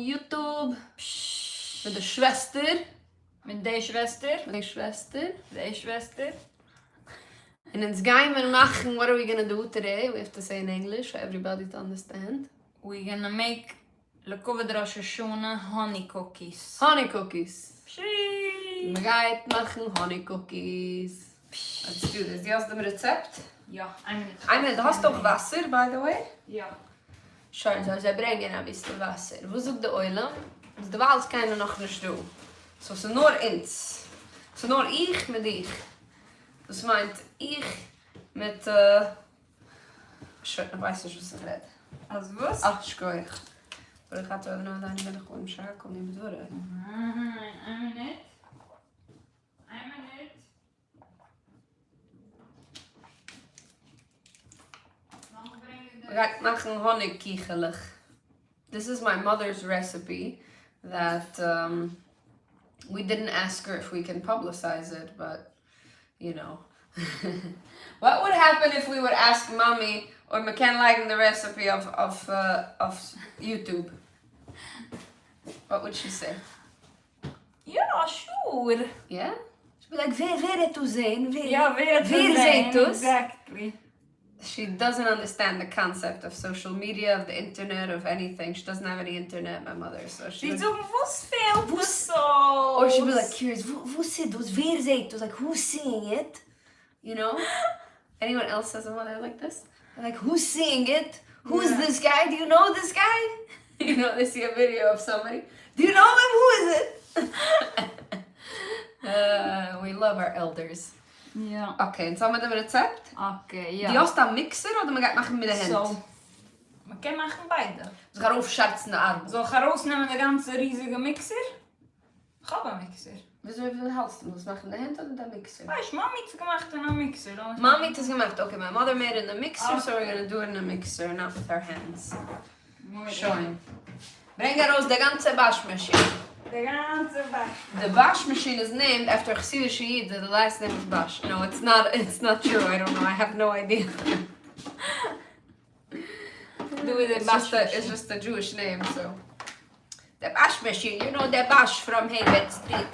YouTube. Mit der Schwester. Mit der Schwester. Mit der Schwester. Der Schwester. And it's going to machen, what are we going to do today? We have to say in English for everybody to understand. We're gonna make lekovat Rosh Hashana honey cookies. Honey cookies. Pshii. We gaan machen honey cookies. Let's do this. Die hast du im Rezept? Ja, eine Minute. Eine Minute. Hast du auch Wasser, by the way? Ja. Schön, so sie bringen ein bisschen Wasser. Wo sucht der Eulam? Dus de Waal is keiner noch nicht du. So es nur ins. So nur ich mit dich. Das meint ich mit ich weiß nicht, was ich rede. Als was? Ach, Shkoyach. Aber ich hatte noch eine Minute im Schrank und nicht durch. Eine Minute. Eine Minute. We gaan maken honigkiegelig. This is my mother's recipe that we didn't ask her if we can publicize it, but you know. What would happen if we would ask mommy or McKen liking the recipe of YouTube? What would she say? Ja, sure. Yeah? She'd be like, wer tu zijn? Ja, wer zijn dus? Exactly. She doesn't understand the concept of social media, of the internet, of anything. She doesn't have any internet, my mother, so she Die would... zoeken was veel zo. Or she'd be like curious, who said those? Wer zei those? Like, who's saying it? You know? Anyone else has a mother like this? They're like, who's saying it? Who's this guy? Do you know this guy? You know, they see a video of somebody. Do you know him? Who is it? We love our elders. Ja. Okay, en zo met een recept? Oké, ja. Die hast du am Mixer oder man gaat machen mit der Hand? So. Man kann machen beide. Dus ga aufscharzen de arm. So, ich rausnehmen den ganzen riesigen Mixer. Ich habe einen Mixer. Wieso wie hältst du das? Machen der Hand oder der Mixer? Weißt du, Mami hat es gemacht in einem Mixer. Mommy has gemacht. Okay, my mother made it in the mixer, so we're gonna do it in the mixer, not with our hands. Schön. Bring raus the ganze Waschmaschine. De ganze Basch. The Waschmaschine is named after Chassidus Shehid, the last name is Bash. No, it's not true. I don't know. I have no idea. It's just a Jewish name, so. The Waschmaschine, you know the Bash from Hayward Street.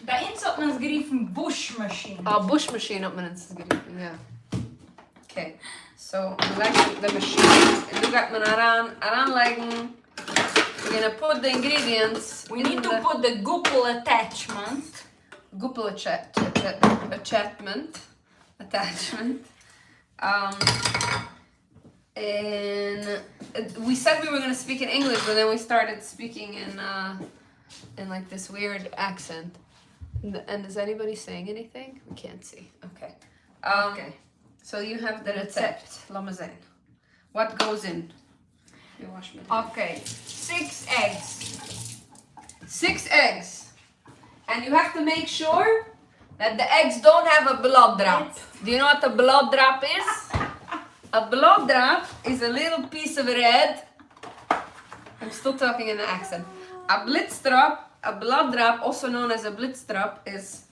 Bei uns hat man es geriefen Buschmaschine. Oh, Bushmaschine hat man es geriefen, yeah. Okay, so like the machine, and you got man aranlegen. We're gonna put the ingredients. We need to put the guppel attachment. Guppel attachment. And we said we were gonna speak in English, but then we started speaking in like this weird accent. And is anybody saying anything? We can't see. Okay. Okay. So you have the recept. Lamazin. What goes in? You wash me. Okay. 6 eggs. 6 eggs. And you have to make sure that the eggs don't have a blood drop. Do you know what a blood drop is? A blood drop is a little piece of red. I'm still talking in the accent. A blitzdrop, a blood drop, also known as a blitzdrop, is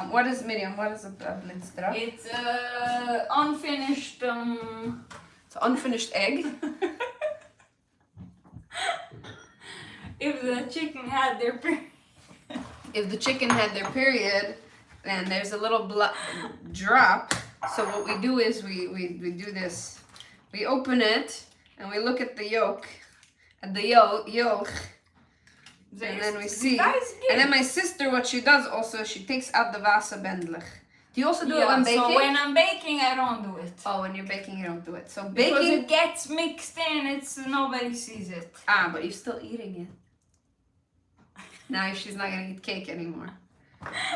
what is Miriam? What is a blitzdrop? It's unfinished. It's an unfinished egg. If the chicken had their period. If the chicken had their period, then there's a little blood drop. So what we do is we do this. We open it and we look at the yolk. At the yolk. And then we see. And then my sister, what she does also, she takes out the wasserbendlich. Do you also do it when baking? So when I'm baking, I don't do it. Oh, when you're baking, you don't do it. So Because baking. it gets mixed in, nobody sees it. Ah, but you're still eating it. Now she's not gonna eat cake anymore,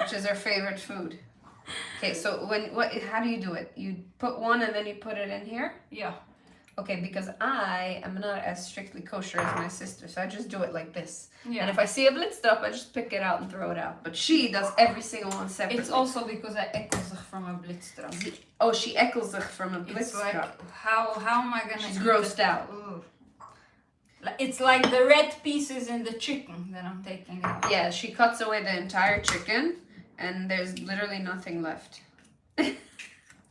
which is her favorite food. Okay, so how do you do it? You put one and then you put it in here? Yeah. Okay, because I am not as strictly kosher as my sister, so I just do it like this. Yeah. And if I see a blitzstuff, I just pick it out and throw it out. But she does every single one separately. It's also because I ekel zich from a blitzstrap. Oh, she ekels zich from a blitzstrap. It's like, how am I gonna She's eat grossed it? out. Ugh. It's like the red pieces in the chicken that I'm taking out. Yeah, she cuts away the entire chicken, and there's literally nothing left.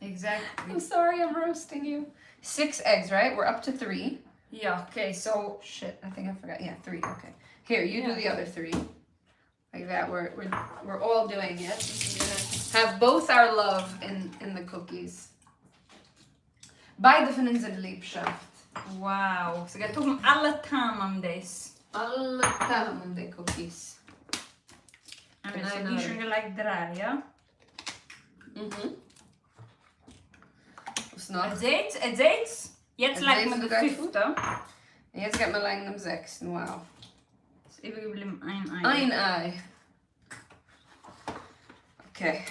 Exactly. I'm sorry, I'm roasting you. 6 eggs, right? We're up to 3. Yeah, okay, so... Shit, I think I forgot. Yeah, 3, okay. Here, you do the other 3. Like that, we're all doing it. We're gonna have both our love in the cookies. Beide finden sie Liebschaft. Wow, så jag tog alla tam des. Alle tamen de cookies. En så die schon gleich draaien. Was noch? Het deed. Jetzt lijkt me de 5e. En jetzt gaat me lang de 6. Wow. Dus even geblieben ein Ei. Ein Ei. Okay.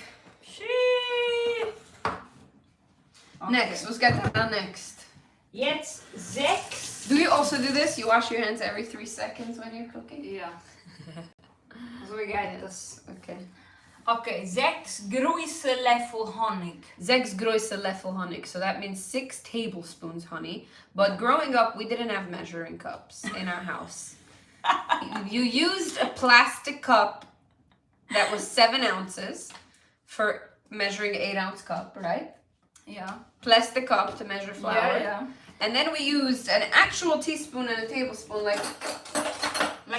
Next, was gaat er next? Jetzt 6. Do you also do this? You wash your hands every 3 seconds when you're cooking? Ja. So geht das. Okay. Okay, 6 große Löffel Honig. 6 große Löffel Honig. So that means 6 tablespoons honey. But growing up, we didn't have measuring cups in our house. You used a plastic cup that was 7 ounces for measuring an 8-ounce cup, right? Yeah. Plastic cup to measure flour. Yeah. And then we used an actual teaspoon and a tablespoon, like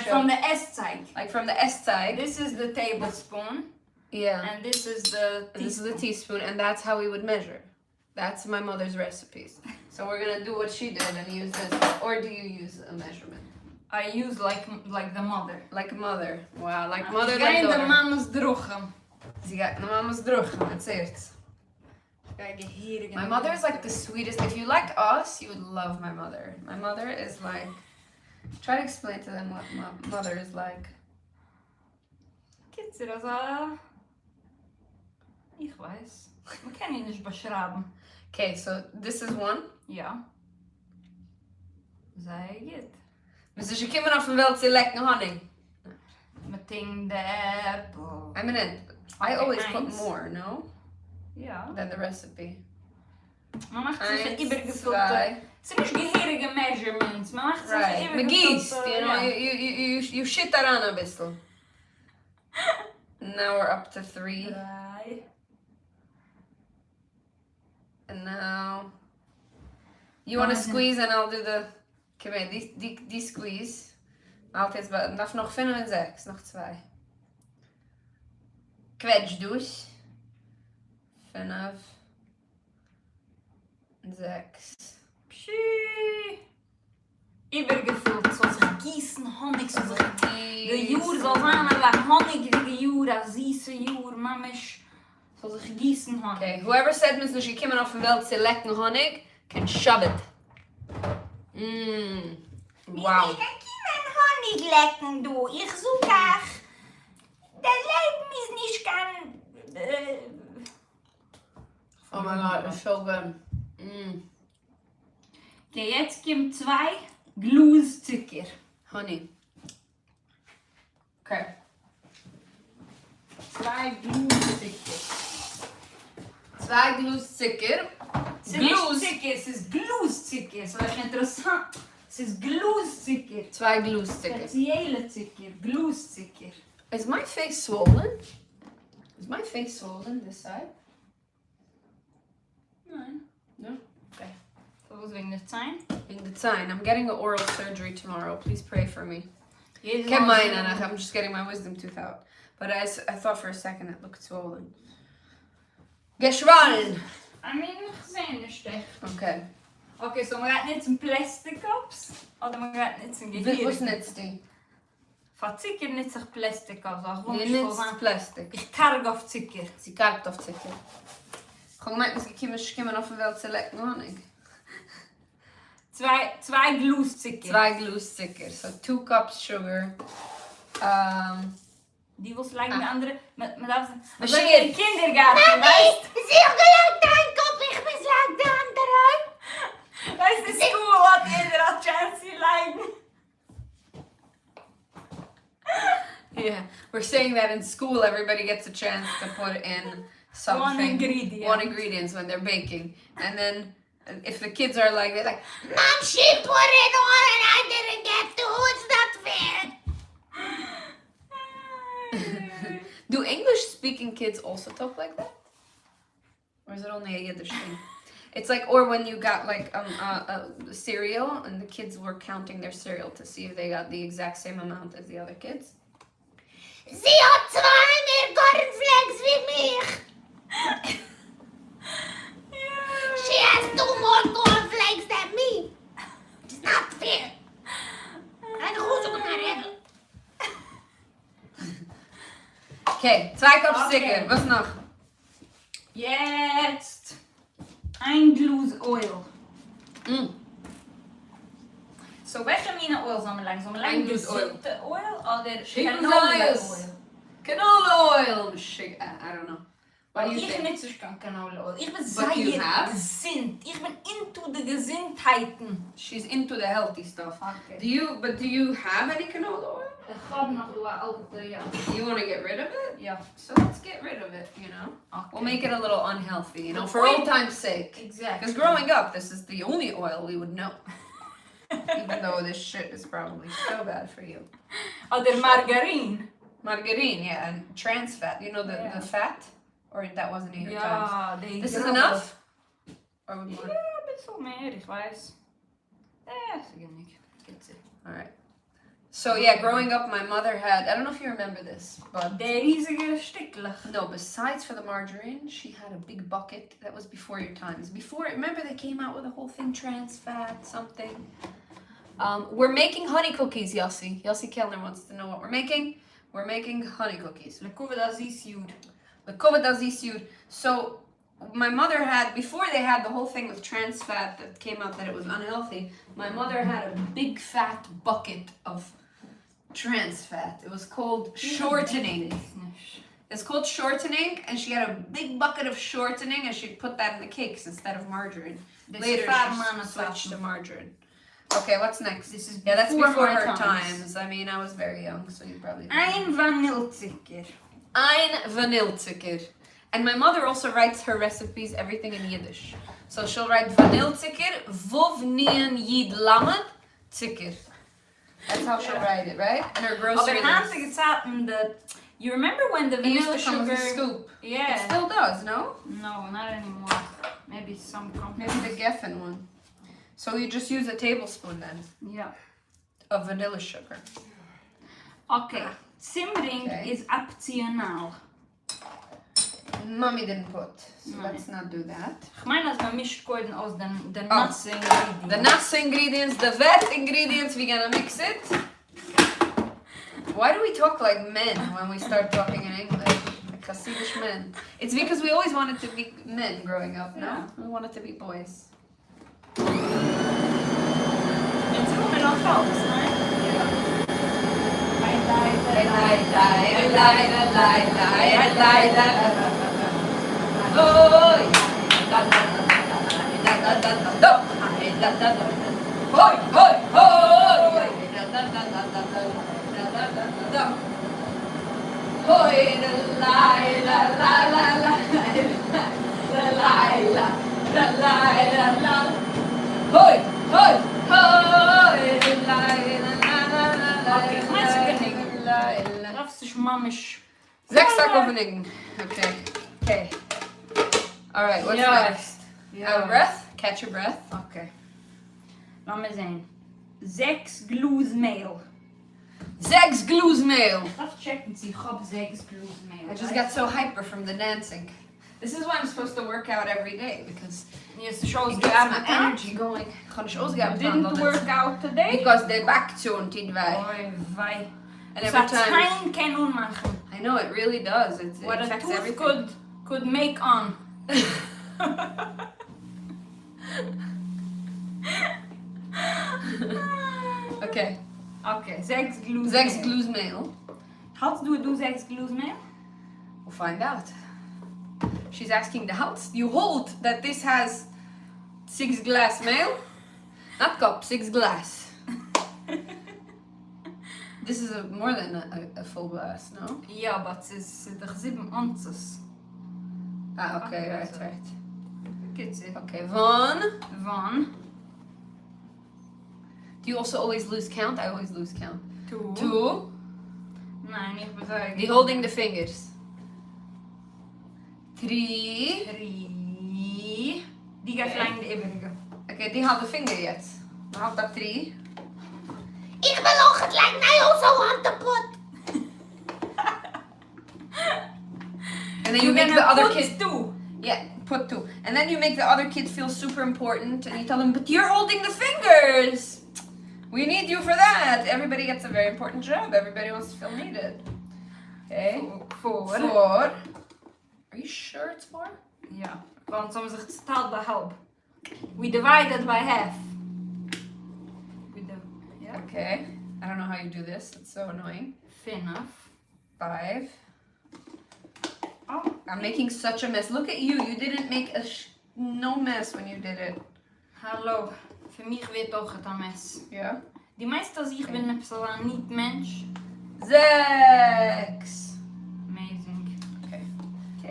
from the Essteig. Like from the Essteig. This is the tablespoon. Yeah. And this is the teaspoon. This is the teaspoon, and that's how we would measure. That's my mother's recipes. So we're gonna do what she did and use this. Or do you use a measurement? I use like the mother. Like mother. Wow, like mother, Ga like in de daughter. mama's drogen. Ze gaat de mama's droog, that's it. My mother is like the sweetest. If you like us, you would love my mother. My mother is like... Try to explain to them what my mother is like. Kids, das ich weiß. Man kann ihn nicht beschreiben. Okay, so this is 1. Ja. Sei gut. Dus als je komt af en wilt, ze lekker honey. Met ding de... I mean, I always put Eins. more, no? Ja. Than the recipe. Man macht sich 1, übergefüllte... 2. Es sind nicht gehirige measurements. Man macht sich Right. übergefüllte... McGee's, you know, you shit that on a bissel. Now we're up to 3. 3. And now... You want to squeeze and I'll do the... Come here, die squeeze. Altijd, darf nog 5 en 6, nog 2. Quetsch durch. 5 en 6. Pshii. Übergefüllt, so sich gießen Honig, so sich... De juur zal zijn, like honigige juur, a süße juur, mamisch, so sich gießen Honig. Okay, whoever said Miss Lucia kommen auf die Welt zu lecken Honig, can shove it. Wow. Ich kann keinen Honig lecken, du. Ich suche auch. Der Leben ist nicht ganz... Oh my god, it's so good. Okay, jetzt kommt 2 Gluszucker. Honey. Okay. 2 Gluszucker. 2 Gluszucker. Gluszucker, es ist Gluszucker. Das ist interessant. Es ist Gluszucker. 2 Gluszucker. Spezielle Zucker, Gluszucker. Is my face swollen? Is my face swollen this side? Nein. No? Okay. Dat was wegen der Zahn. In the time, I'm getting an oral surgery tomorrow. Please pray for me. Jedes Get Mal mine, so- Anna. I'm just getting my wisdom tooth out. But I thought for a second it looked swollen. Geschwollen! I mean, ich sehe nicht echt. Okay. Okay, so man gaat niet zum Plastic Cups, oder man gaat niet zum Gehirn. Was nützt die? Von Zucker nicht sich Plastic Cups, auch Die wundervoll nützt sein. Plastik. Ich karge auf Zucker. Sie kargt auf Zucker. Ich habe gemeint, dass kommen auf die Welt zu lecken Honig. 2 Gluszucker. 2 Gluszucker. So 2 cups sugar. Die was lijkt de andere. Met dat Maar is shit. in kindergarten. Weißt du? Is heel gelijk dein Kop, ik beslag de andere. Weißt du, school hat jeder eine Chance zu leiden. Yeah, we're saying that in school everybody gets a chance to put in something. One ingredient. Ingredients when they're baking. And then if the kids are like, they're like, Mom, she put it on and I didn't get to. It's not fair. Do English speaking kids also talk like that? Or is it only a Yiddish thing? It's like, or when you got like cereal and the kids were counting their cereal to see if they got the exact same amount as the other kids. Sie hat zwei mehr cornflakes wie mich. She has 2 more cornflakes than me. It's not fair. Eine Hose und eine Regel. Okay, 2 Cups Okay. Sticker. Was noch? Jetzt ein Glas Oil. So, welche meine Oil sollen wir legen? Sollen wir Ein legen Glas Oil. gesunde Oil oder Chicken Canola Oils. Oil? Canola oil. I don't know. What do you Ich think? nicht so gern Canola Oil. Ich bin But you sehr have? gesinnt. Ich bin into the Gesundheiten. She's into the healthy stuff. Okay. Do you have any canola oil? Ich habe noch eine alte, ja. You want to get rid of it? Ja. So let's get rid of it, you know? Okay. We'll make it a little unhealthy, you know, But for wait- old time's sake. Exactly. Because growing up, this is the only oil we would know. Even though this shit is probably so bad for you. Oder Margarine. Margarine, yeah, and trans fat. You know Yeah. the fat? Or that wasn't in your times? Ja, die This is grabbel. enough? Or would more? Ja, ein bisschen mehr, ich weiß. Sicher nicht. Geht's. Alright. So yeah, growing up, my mother had, I don't know if you remember this, but Der riesige Stücklich. no, besides for the margarine, she had a big bucket. That was before your times. Before, remember they came out with a whole thing, trans fat, something. We're making honey cookies, Yossi. Yossi Kellner wants to know what we're making. We're making honey cookies. Lekuwe das ist gut. The Kova das ist gut. So my mother had, before they had the whole thing with trans fat that came out that it was unhealthy, my mother had a big fat bucket of trans fat. It was called shortening. It's called shortening, and she had a big bucket of shortening, and she'd put that in the cakes instead of margarine. Later, she switched to margarine. Okay, what's next? This is Yeah, that's before before my her times. times. I mean, I was very young, so you probably... Ein Vanillezucker. Ein Vanillezucker. And my mother also writes her recipes, everything in Yiddish. So she'll write Vanillezucker, Vov Nien Yid Lamed Zucker. That's how she'll write it, right? And her grocery Aber list. handige Zeiten, you remember when the It used vanilla to come with sugar... a scoop. Yeah. It still does, no? No, not anymore. Maybe some company. Maybe the Geffen one. So you just use a tablespoon then Yeah. of vanilla sugar. Okay. Simmering Okay. is optional. Mommy didn't put, so No. let's not do that. Ich meine, dass man mischt Koiden aus den Oh. nassen Ingredients. The nasse ingredients, the wet ingredients, we're gonna mix it. Why do we talk like men when we start talking in English? Like Hasidic men. It's because we always wanted to be men growing up, no? Yeah. We wanted to be boys. Jetzt sind wir noch raus, ne? Darfst du mamisch. Sechs Tag opening. Okay. Okay. Alright, what's Ja. next? Out of breath? Catch your breath. Okay. Lass mal sehen. 6 Glas Mehl. Sechs Glühsmehl. Darf checken, ich hab 6 Glas Mehl. I just got so hyper from the dancing. This is why I'm supposed to work out every day, because Yes, the show's it good. gets my energy going. Didn't work out today. Because they back to on Tidwai. Oi, wei. And Es every hat time. keinen Kennen machen. I know, it really does. It What a affects tooth everything. could make on. Okay. Okay, 6 Glas Sechs Mehl. Glühsmehl. Hast du 6 Glas Mehl? We'll find out. She's asking the house. You hold that this has 6 glass meal? Not cup, 6 glass. This is more than a full glass, no? Ja, aber es ist doch 7 Onces. Ah, okay, Okay, right, so- right. Geht's it? Okay, Von. Van. Do you also always lose count? I always lose count. 2. 2. Nein, ich würde sagen. The holding the fingers. 3. 3. Die gaat lang de iberige. Okay, die had de vinger yet. We have that 3. Ik wil ook het lijkt mij ook zo aan te pot. And then you make the other kid 2. Yeah, put 2. And then you make the other kid feel super important and you tell them, but you're holding the fingers. We need you for that. Everybody gets a very important job. Everybody wants to feel needed. Okay. 4. 4. Are you sure it's 4? Ja, want soms zegt het taal bij help. We divide it by half. Yeah. Okay. I don't know how you do this. It's so annoying. Enough. 5. Oh, I'm making such a mess. Look at you. You didn't make no mess when you did it. hallo. Für mich wird auch ein Mess. Yeah. Die meisten ich bin ein bisschen nicht Mensch. 6. Amazing. Okay.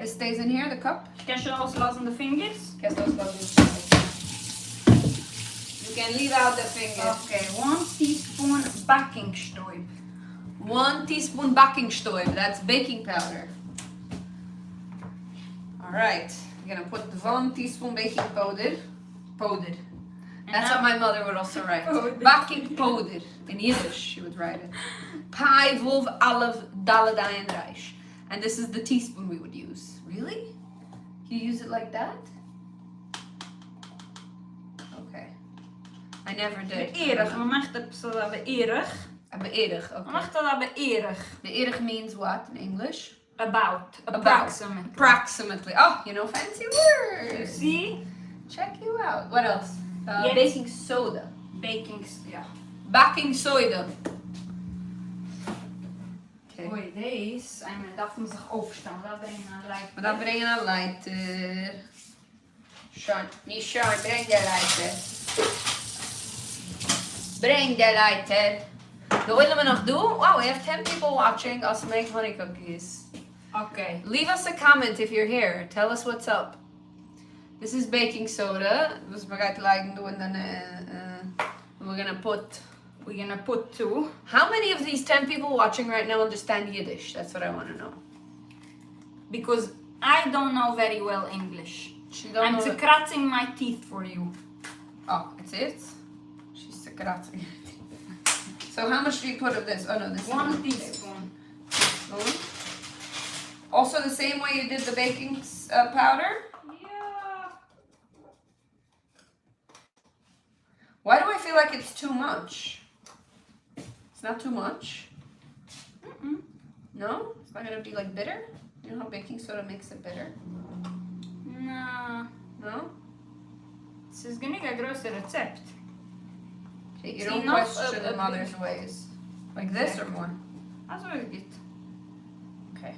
It stays in here, the cup. Ich kann schon auslassen die Fingers. Guess those fingers. You can leave out the fingers. Okay, 1 teaspoon baking soda. 1 teaspoon baking soda. That's baking powder. Alright. We're gonna put 1 teaspoon baking powder. Powder. That's what my mother would also write. Powder. Baking powder. In Yiddish, she would write it. Pi, Wolf, Aleph, Daladai, and Reich. And this is the teaspoon we would use. Really? You use it like that? Okay. I never did. Beërig, we maken het zo dat beërig. Beërig, We okay. maken dat beërig. Beërig means what in English? About. Approximately. Approximately. Oh, you know fancy words. See? Check you out. What else? Yes. Baking soda. Baking, ja. Baking soda. Okay. Oei, deze. Dat moet zich opstaan. Dat brengt een lijkt. Maar dan breng je een lighter. Sean, niet Sean, breng de lighter. Breng de lighter. Wat willen we nog doen? Wow, we have 10 people watching us make honey cookies. Okay. Leave us a comment if you're here. Tell us what's up. This is baking soda. Dus we gaan het doen en dan we're gonna put 2. How many of these 10 people watching right now understand Yiddish? That's what I want to know. Because I don't know very well English. She don't I'm know. scratching my teeth for you. Oh, it's it? She's scratching. So how much do you put of this? Oh no, this 1 is teaspoon. teaspoon. Also the same way you did the baking powder? Yeah. Why do I feel like it's too much? It's not too much? Mm-mm. No? It's not gonna be like bitter? You know how baking soda makes it bitter? No. No? Het is niet een groot recept. Okay, you See, don't not question the mother's ways. Like this or more? Also is dit. Okay.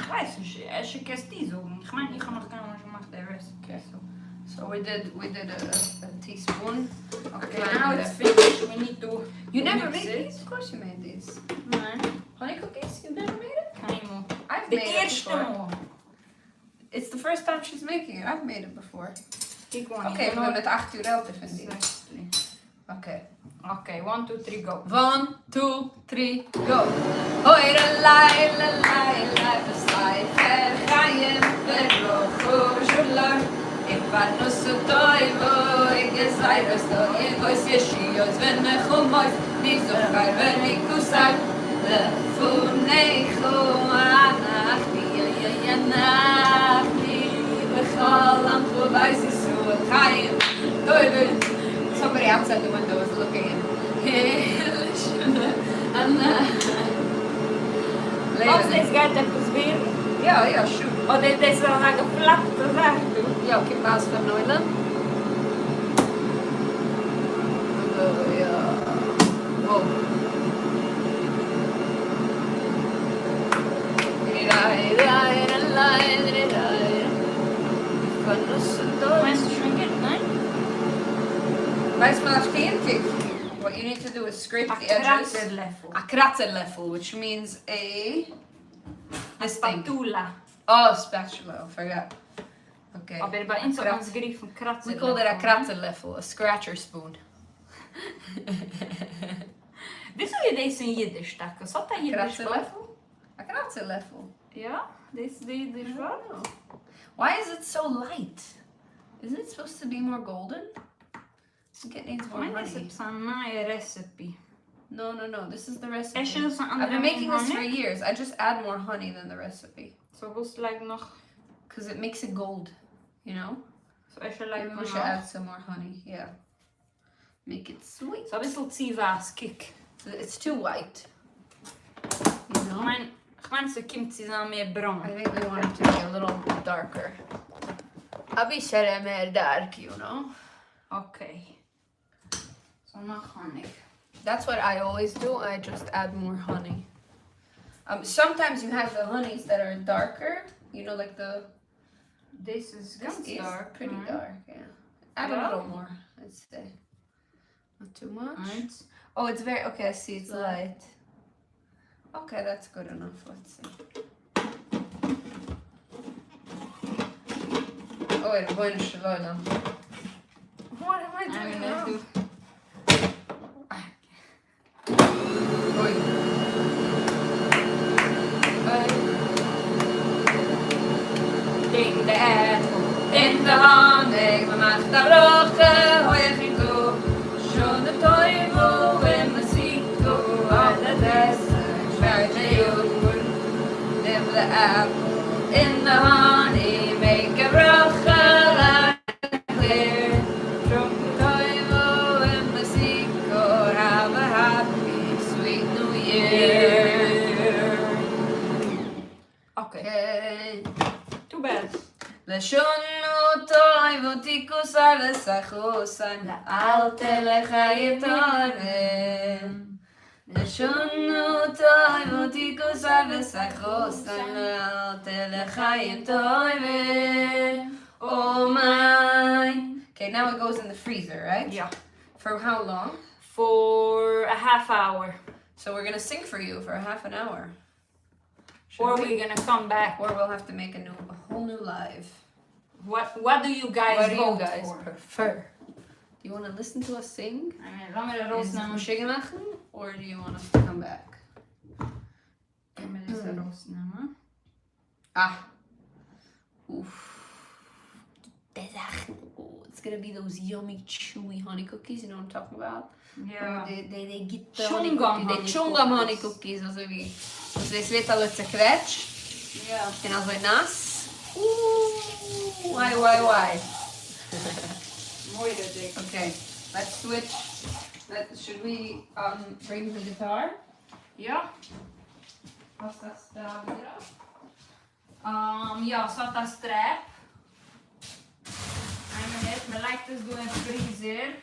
Weiß ich, als je kerst die zo. Ich meine, ich habe noch keine Ahnung gemacht, der Rest. Okay. So we did a teaspoon. Okay, now it's finished. We need to. You never mix made it. these? Of course you made these. Nee, Honey cookies? You've never made it? keine. I've De made it eerste before. mal. It's the first time she's making it. I've made it before. Kijk gewoon. Okay, we gaan met 8 uur elke vinden. Exactly. Okay. Okay, 1, 2, 3, go. 1, 2, 3, go. Hoi la la besai vergaien verrocho jular. Ik ben no so toivo, ik is айрос to jegos yeshios venechomos, nizochar venikusar. Lefunecho anachni, yanachni, bechol am chuvais Yisroel chayim. Somebody outside the window is looking in. Als deze gaat even weer. Ja, shoot. Oh, dit is wel een geflapte zaak. Ja, ik heb baas van Neulen. Ja. Wow. Meinst du schon geht, nein? Weiß man auf den Kick. What you need to do is scrape the edges. Level. A kratzenleffel, which means this thing. Spatula. Oh, spatula. I forgot. Okay. Aber bei uns hat man es griff von kratzen. We call it a kratzenleffel, a scratcher spoon. Wieso je deze in Jiddisch stakken? Zat dat Jiddisch? Kratzenleffel? A kratzenleffel. Ja, deze is wel. Why is it so light? Isn't it supposed to be more golden? I think it needs more My honey. recipe's a nice recipe. No, this is the recipe. Is er zo'n I've andere been making this for honey? years. I just add more honey than the recipe. Zo was like nog... Because it makes it gold, you know? Zo is er like Maybe we should add some more honey, yeah. Make it sweet. Zo een beetje tivas kick. So it's too white, you know? Mijn mensen kimchi zijn meer bruin. I think we want it to be a little darker. I'll be sharing more dark, you know? Oké. Zo nog honey. That's what I always do. I just add more honey. Sometimes you have the honeys that are darker, you know, like the... This is This is dark. pretty right? dark, yeah. Add Yeah? a little more, I'd say. Not too much. Right. Oh, it's very... Okay, I see, it's Light. light. Okay, that's good enough. Let's see. Oh, wait, I'm going to Shkoyach. What am I I'm doing gonna wrong? do... Oi. Ding the In de handen, we maken de Bracha, hoi je ging toe. Schon de Teufel, en de Zico, uit de desert, schrijf de jongen. Neem de apple in de honey, make a Bracha, like clear. Schon de Teufel, en de Zico, have a happy, sweet new year. Okay. Too bad. לשונו טוב ותיקוסי וסחוסי לאל תלחיים טובים לשונו טוב ותיקוסי וסחוסי לאל תלחיים טובים Oh my. Okay, now it goes in the freezer, right? Yeah. For how long? For a half hour. So we're gonna sing for you for a half an hour. Or Should we? we're gonna come back. Or we'll have to make a whole new live. What do you guys What do you vote guys for? prefer? Do you want to listen to us sing? Laat me de roos Is nemen. Moshe machen? Or do you want us to come back? Laat me deze roos nemen. Ah. Oof. Oh, it's gonna be those yummy, chewy honey cookies, you know what I'm talking about? Ja. They get the Chewing honey gum cookies. They honey chewing gum honey cookies. cookies, also wie. Also das wird alles zerquetscht. Ja. Und also nass. Why? Mooi dat ik. Okay, let's switch. Should we bring the guitar? Ja. Was das da wieder? Ja, zat dat strap. Een minuut, me lijkt dus door een vriezer.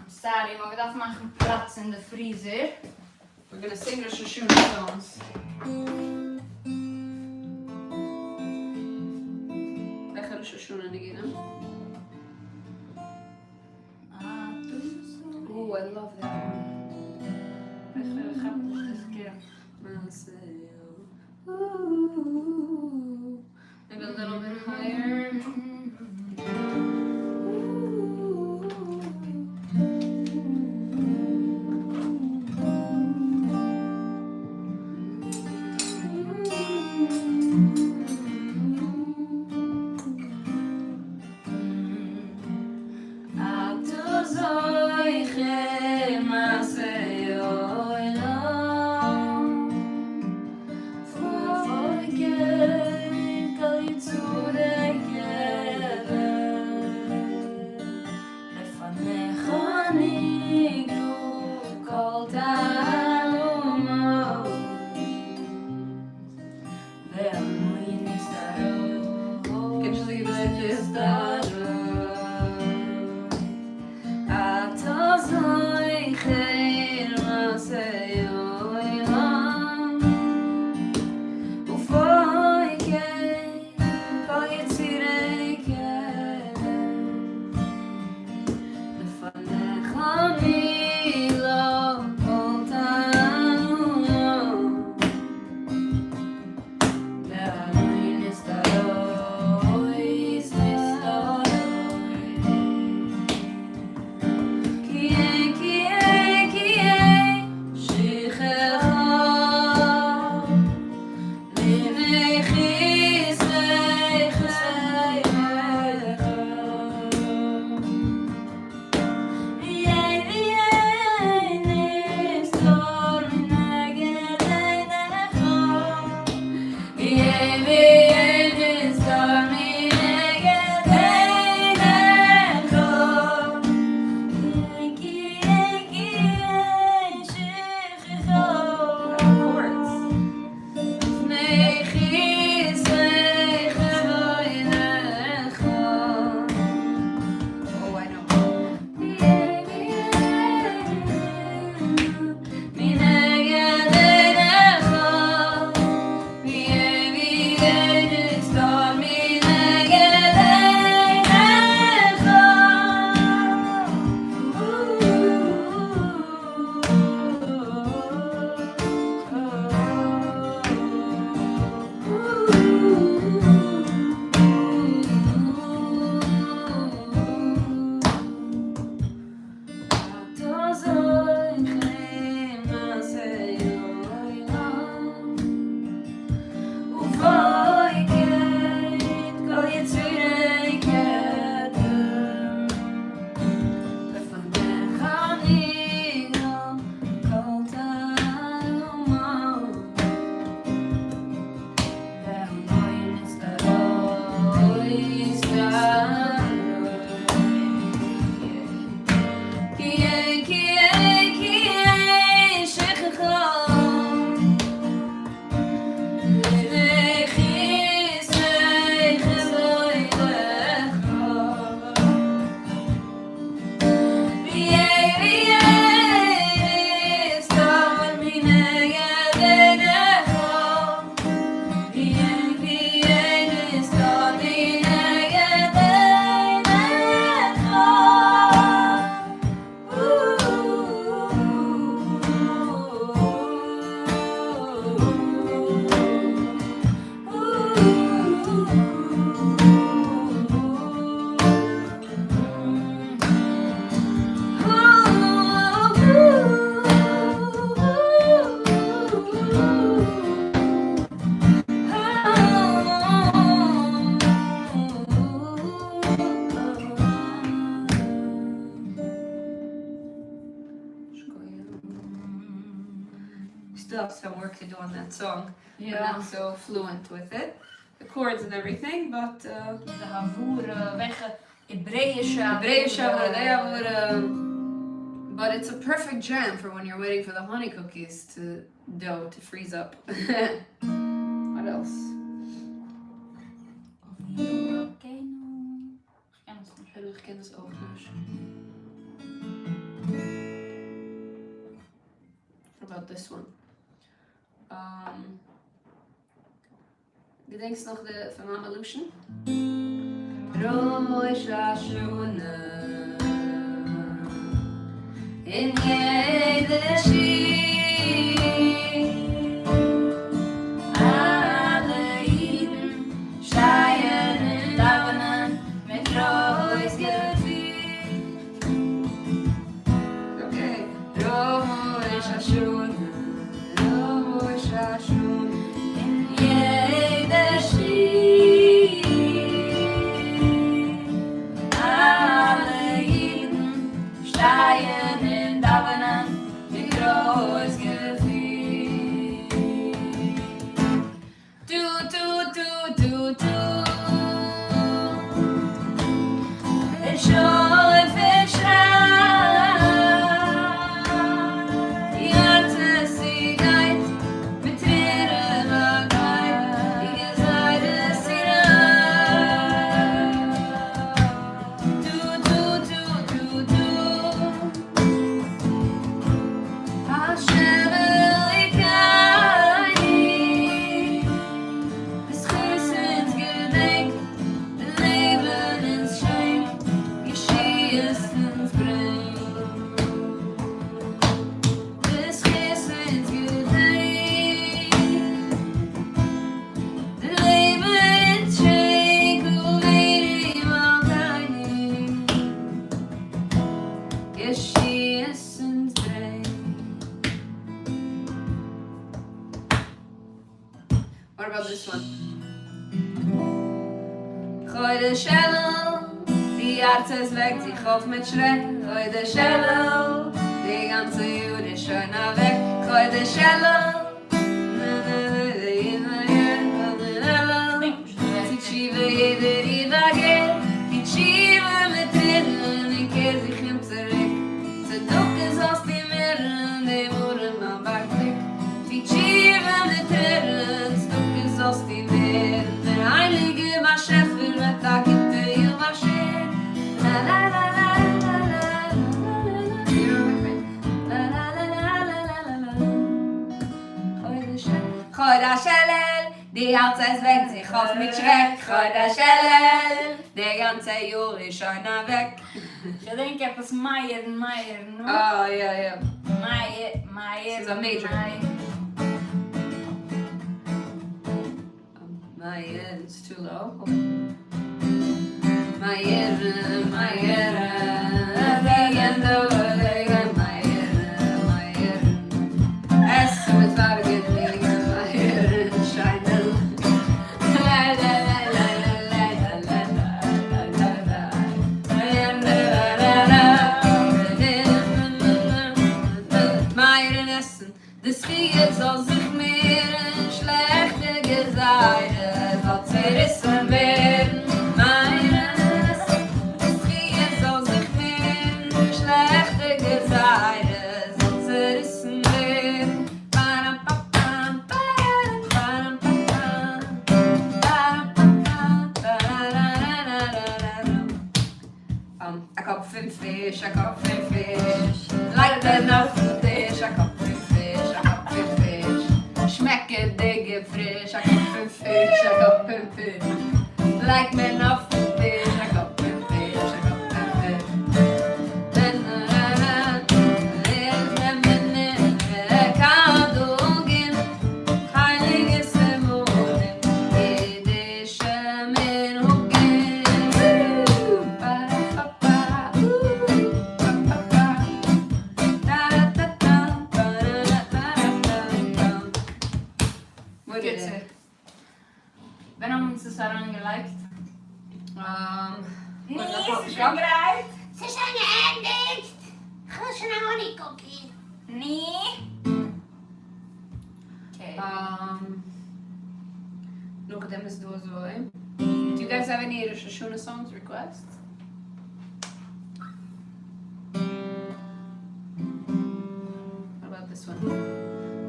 I'm sorry, maar dat mag een plaats in de vriezer. We're gonna sing Rosh Hashana Songs. Welche Rosh Hashana again? Oh, I love that one. Maybe a little bit higher. still have some work to do on that song. We're Ja. not so fluent with it. The chords and everything, but De havoeren, wegge Hebreeuwse. but it's a perfect jam for when you're waiting for the honey cookies to dough to freeze up. What else? Ik ken het ook dus. What about this one? Gedenkst nog van Mama Lucian? Rosh Hashana in Yedeshi alle Iden schreien und davenen mit Reus gefühl. Okay. Rosh Hashana, Rosh Hashana in Yedeshi alle Iden schreien und davenen mit Reus gefühl. Du. Ich schau verschreit, die ganze Siegheit mit Tränen Wahrheit, die Geseide Du. Hashem Elikani, des Cheseds Gedenk, den Leben ins Schenk, Geschehens ins Brenn. Des Cheseds Gedenk, den Leben ins Schenk, Umerim Al-Tainim, Geschehens ins Brenn. What about this one? Gooi Shellel, die Arzt ist weg, sie kauft mit Schreck. Gooi Shellel, die ganze Jude schön weg. Gooi Shellel, sie schiebe jeder Rivager, die schiebe mit Tränen, ich kehr sich ihm zurück. Zeduk ist aus die Meeren, die Muren am Backblick. Die schiebe mit Tränen, Zeduk ist aus die Meeren, der Heilige Maschefel mit der Gitte ihr Mascher. La la la la la la la. You're with me. La la la la la la la. Gooi Shellel, die Arzt ist weg, sie kauft mit Schreck. Gooi Shellel, der ganze Jure ist schon weg. Gedenk etwas Meier, no? Oh, yeah. Meier. This is a major. My ear is too low. My ear, the end of the day, my ear. Es wird vergehen, my ear scheinen. La la la la la la la la la la. My ear essen, des Krieges soll sich mehren, schlechte Geseide soll zerrissen werden. Meine das Krieg soll sich mehren, schlechte Geseide soll zerrissen werden. I caught 5 fish, like the enough fish, I caught 5 fish. Schmecke digge frisch, I caught 5 fish, like me enough fish, I caught 5 fish. Kadugin, heilige Simonin, jüdische Minhugin. What is it? Wann haben uns das herangelegt? Nee, das es hat ist schon gereicht. Es ist geendigt. Ich will schon eine Honigcookie. Nee. Look at them as those way. Do you guys have any Rosh Hashana songs requests? What about this one?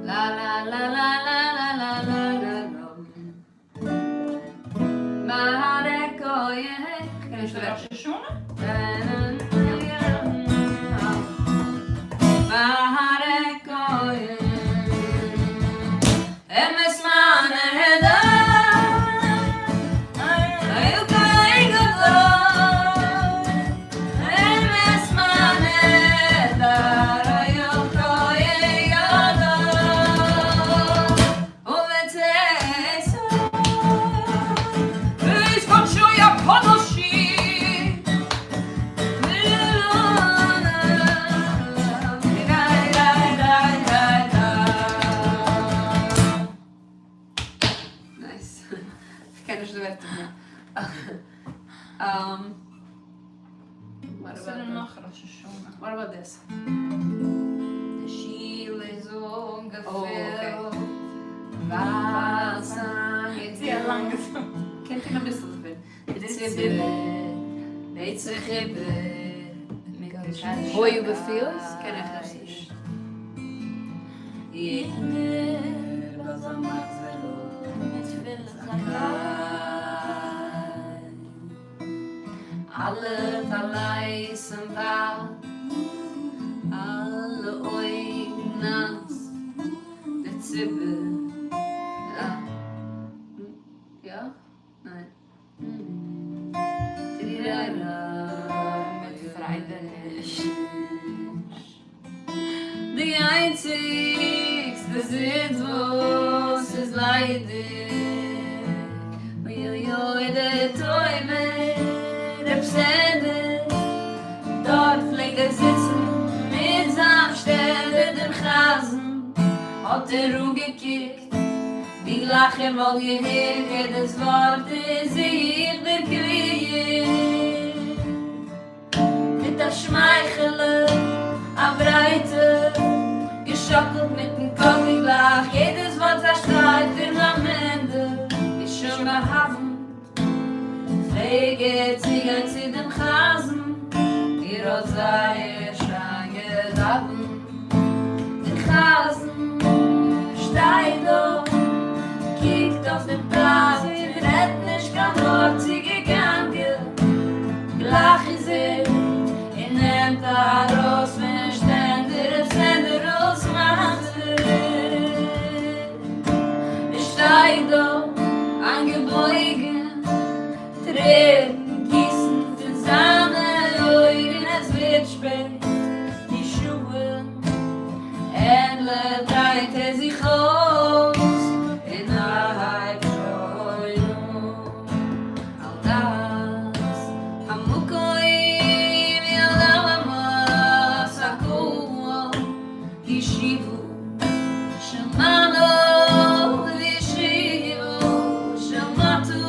La la la la la la la la la la. Mareko yeh. Can I show that? Rosh Hashana? Mareko yeh. Emes man heda. What about this? The shield is ungefähr. Wasser, It's sehr lang gesungen. Kennt ihr noch ein bisschen davon? Wo you befeels? Kenn ich das nicht. Alle Talais im Bad, alle Augen nass, der Zibbe. Ja? Nein. Mit Freiwillig. Die einzigste Sitz, was ist leidig. Der Träume, der Psende, dort fliegt sitzen, mit Samstelle dem Chasen, hat Ruhe gekickt, die Lache mal gehört, jedes Wort ist sich der Krieg. Mit der Schmeichele, a Breite, geschockelt mit dem Kopf, ich lach, jedes Wort zerstrahlt in am Ende, ist schon behaven. Geht sie ganz in dem Chasen, ihr hat sei schon gedacht. Der Chasen steigt auf, kickt auf den Platz, redt nicht kein Wort, sie gegangen. Glach ist nimmt raus, wenn Stände rausmacht. Steigt auf, angebeugen, Tränen gießen den Sahne, es wird spät, die Schuhe, endlich dreht sich aus, in der Halbschäulung. All das, am Mukoim, Yalamas, Akul, die Shivu, Shemano, die Shivu, Shematu,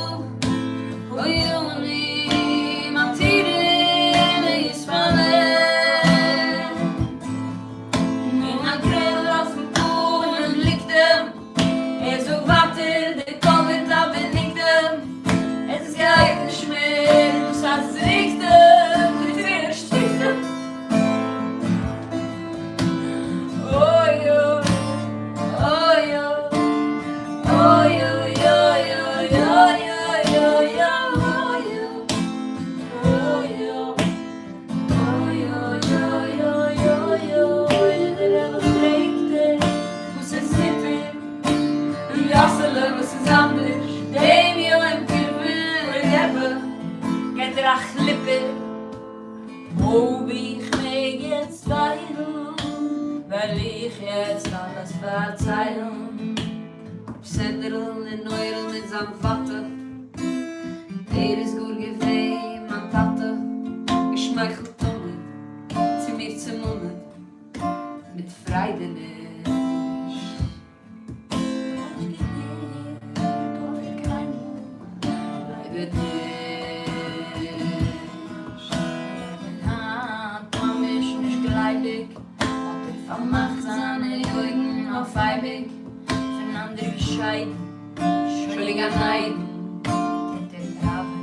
Ob ich mir jetzt weinen, weil ich jetzt alles verzeihen. Psenderl in Neurel mit seinem Vater, ist gut gewesen, mein Tate, geschmeichelt Tonne, zu mir zum Munde, mit Freude nicht. Bleibe nicht. Hat vermacht seine Augen auf Eibig, von anderen bescheiden, schuldiger Neiden, der Graben.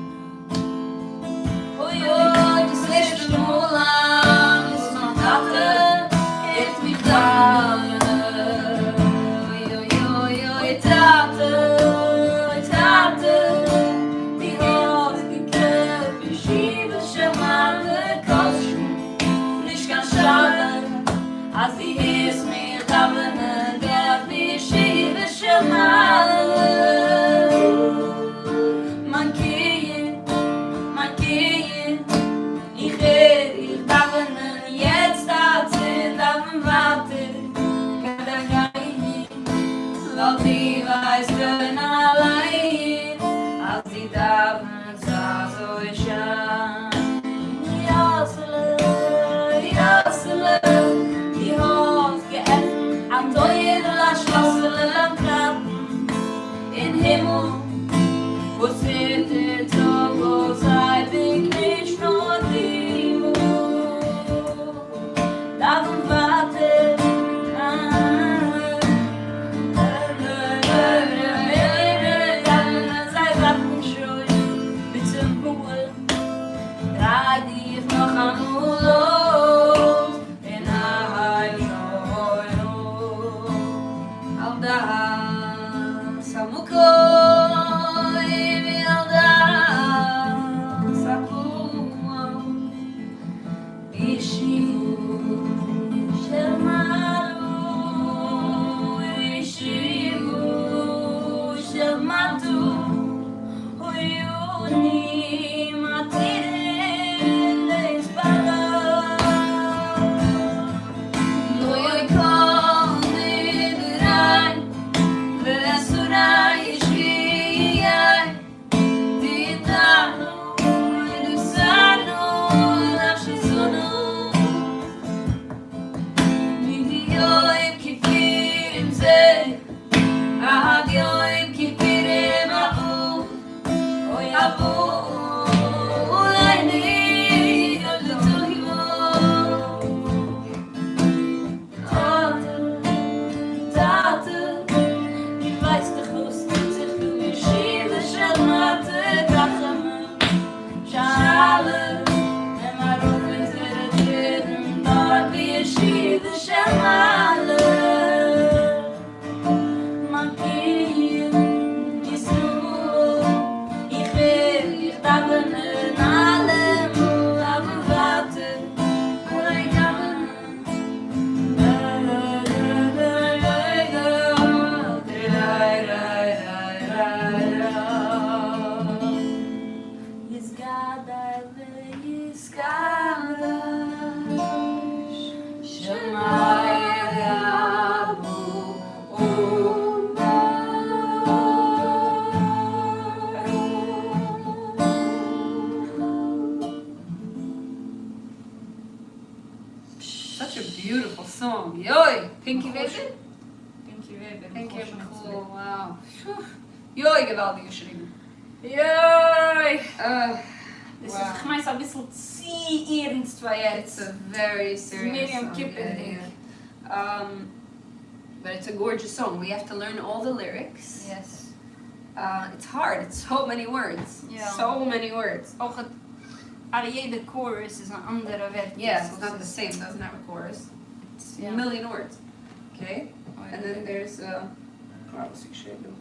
Oi, oi, das letzte Mal, ist noch Tate, jetzt mich da. Oi, oi, oi, oi, Tate, die hat geklärt, wie schiebe schon mal Kosten, nicht ganz schade, als die hieß mir Davene, der wie schiebe schon mal. Man geht, ich Davene, jetzt hat sie Daven warten, kann gehen, weil die weiß können allein, als die Daven sah so ich an. Jassele, die hat geöffnet, am Teure Schlossele am Klappen, in Himmel, wo steht der Tag, wo sei wirklich nur die Daven warten, sei warten schon, bitte Ruhe, drei dich noch am Urlaub, in ein Al da Samukoi, al da Sakum, Ishivu Shelmalu, Ishivu Shelmatu, Uyuni Matirin Leisbala. Noi kondirai, vesurai shviai, ditanu, idusanu, nashisono. Midioim kifirim ze, ahadioim kifirim abu, oy abu, ulayni yoltuhimo. Tate, ich weiß doch, was sich für mich schiebe, Schelmate, Gachem, Schale, immer auf mit der Türen, dort wie ich schiebe, Schelmale. Man geht, ist nur, ich will, ich darf in allem, aber warte, ich kann Such a beautiful song. Yoi! Pinky Weber? Pinky Weber. Pinky cool. Wow. Yoi, geweldig geschrieben. Yay! Das Wow. ist, ich meine, ein bisschen zu ernst, weil It's jetzt a very serious Miriam song. Kippen. But it's a gorgeous song. We have to learn all the lyrics. Yes. It's hard. It's so many words. Yeah. So many words. Auch het jede chorus is een andere werk. Yes, it's not the same. It doesn't have a chorus. It's a million words. Okay? And then there's was ik schön doen.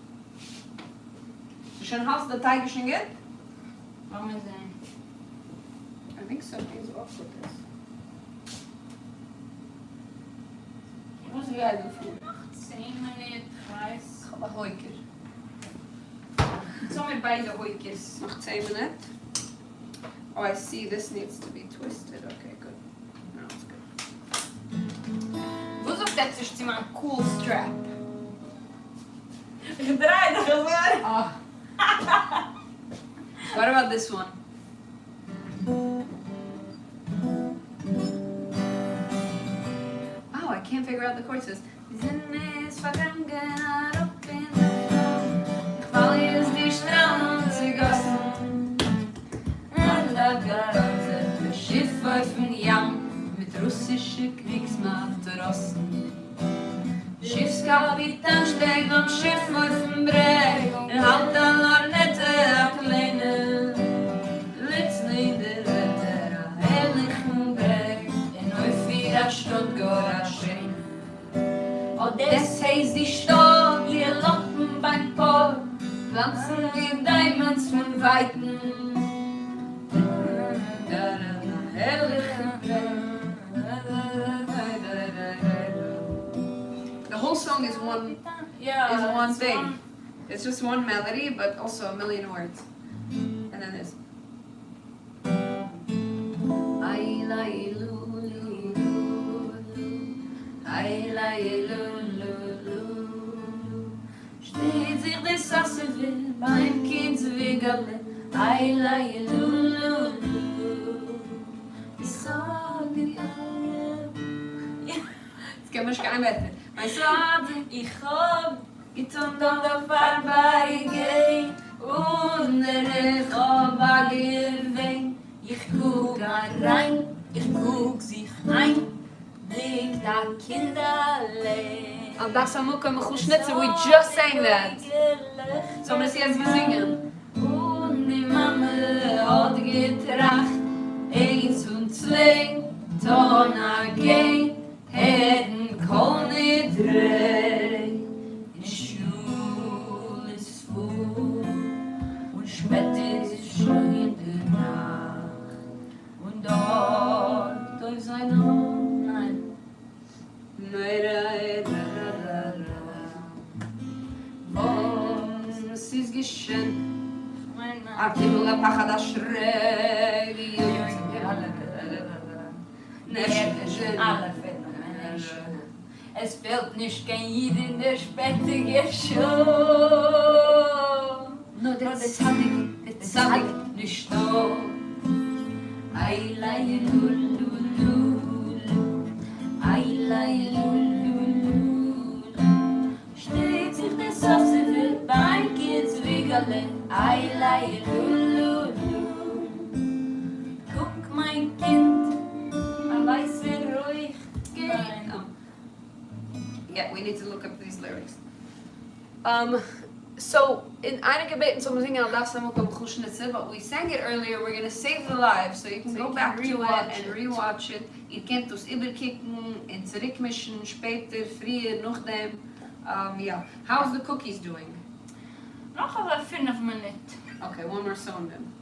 Schon hast du Teig schon geht? Warum is hij? I think something's off with this. Wat wil jij doen voor? 10 minuten, prijs. Ga maar hoiker. Zo met beide hoikjes. Nog 2 minuten. Oh, I see. This needs to be twisted. Okay, good. No, it's good. Hoe zoekt dat is maar een cool strap? Gedraai dat gewoon. Oh. What about this one? Oh, I can't figure out the chord. It says, Zinnes vergangen up in the flow. Quali is die Strand zu gossen. Und da ganze Schiff auf dem Jam mit russischen Kriegsmatrossen. Schiffskapitän steht am Schiff auf dem Breg halt an Lornette a kleine Litzen in der Wetter a herrlichen Breg en auf 4 Stunden gar a schön und das heißt die Stadt ihr Locken beim Port Pflanzen wie Diamonds von Weiten herrlichen Breg The whole song is one thing. It's just one melody, but also a million words. And then this. Steht sich die Sasse will beim Kind zwingerle. Jetzt können wir schon gar nicht weiter. Mein Sohn, ich hab getan, dann da vorbeigehen und ich hab gewinnt. Ich guck rein, ich guck sich ein, blick da Kinderle. And that's Amukha Mechushnitzer, we just sang that. So I'm gonna see us singen. Und die Mama hat getracht, 1 und 2, dann gehen. Heden kon nicht drehen, die Schule ist voll und spät ist schon in der Nacht. Und dort auf seiner Nein. Was ist geschehen? Aktivula Pachada Schräg. Alle Es fehlt nicht kein Jid in der spätige Show. Nur der Zadig nicht da. Eileie lululu, eileie lululu. Steht sich der Soße für beim Kindswiggerle. Eileie lululu. Guck mein Kind, weiß ruhig geht. Yeah, we need to look up these lyrics. So in einige Beten zum Singen al das Amukha Mechushnitzer, but we sang it earlier. We're gonna save the live, so you can go back to it and rewatch it. Ihr könnt us überkicken, in zurückmischen, später, früher, nachdem. Yeah. How's the cookies doing? Noch aber 5 Minuten. Okay, one more song then.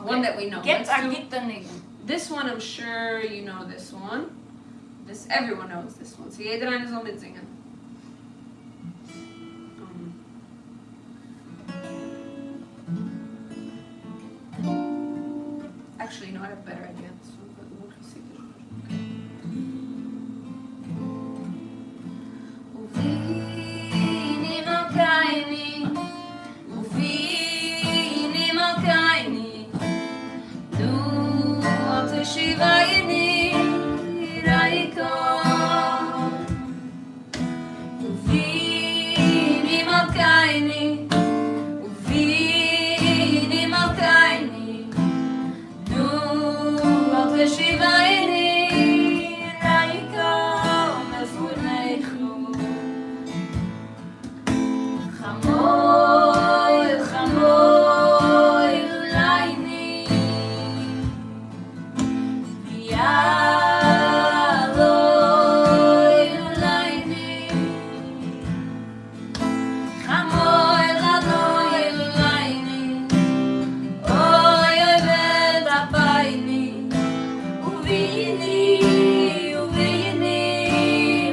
One that we know. Get Let's a do- Gitter nicht. This one, I'm sure you know this one. Everyone knows this one. So jeder eine soll mitsingen. Actually, no, I have a better idea. This one, but we'll see this one. Uvini malkaini, du alte Shivayini, Raiko. Uvini malkaini, du alte Shivayini, Raiko, mefunechu. Chamoy, chamoy, ulaini. Yaloy, ulaini. Chamoy, chaloy, ulaini. Oy, oy, vetapaini. Uvini,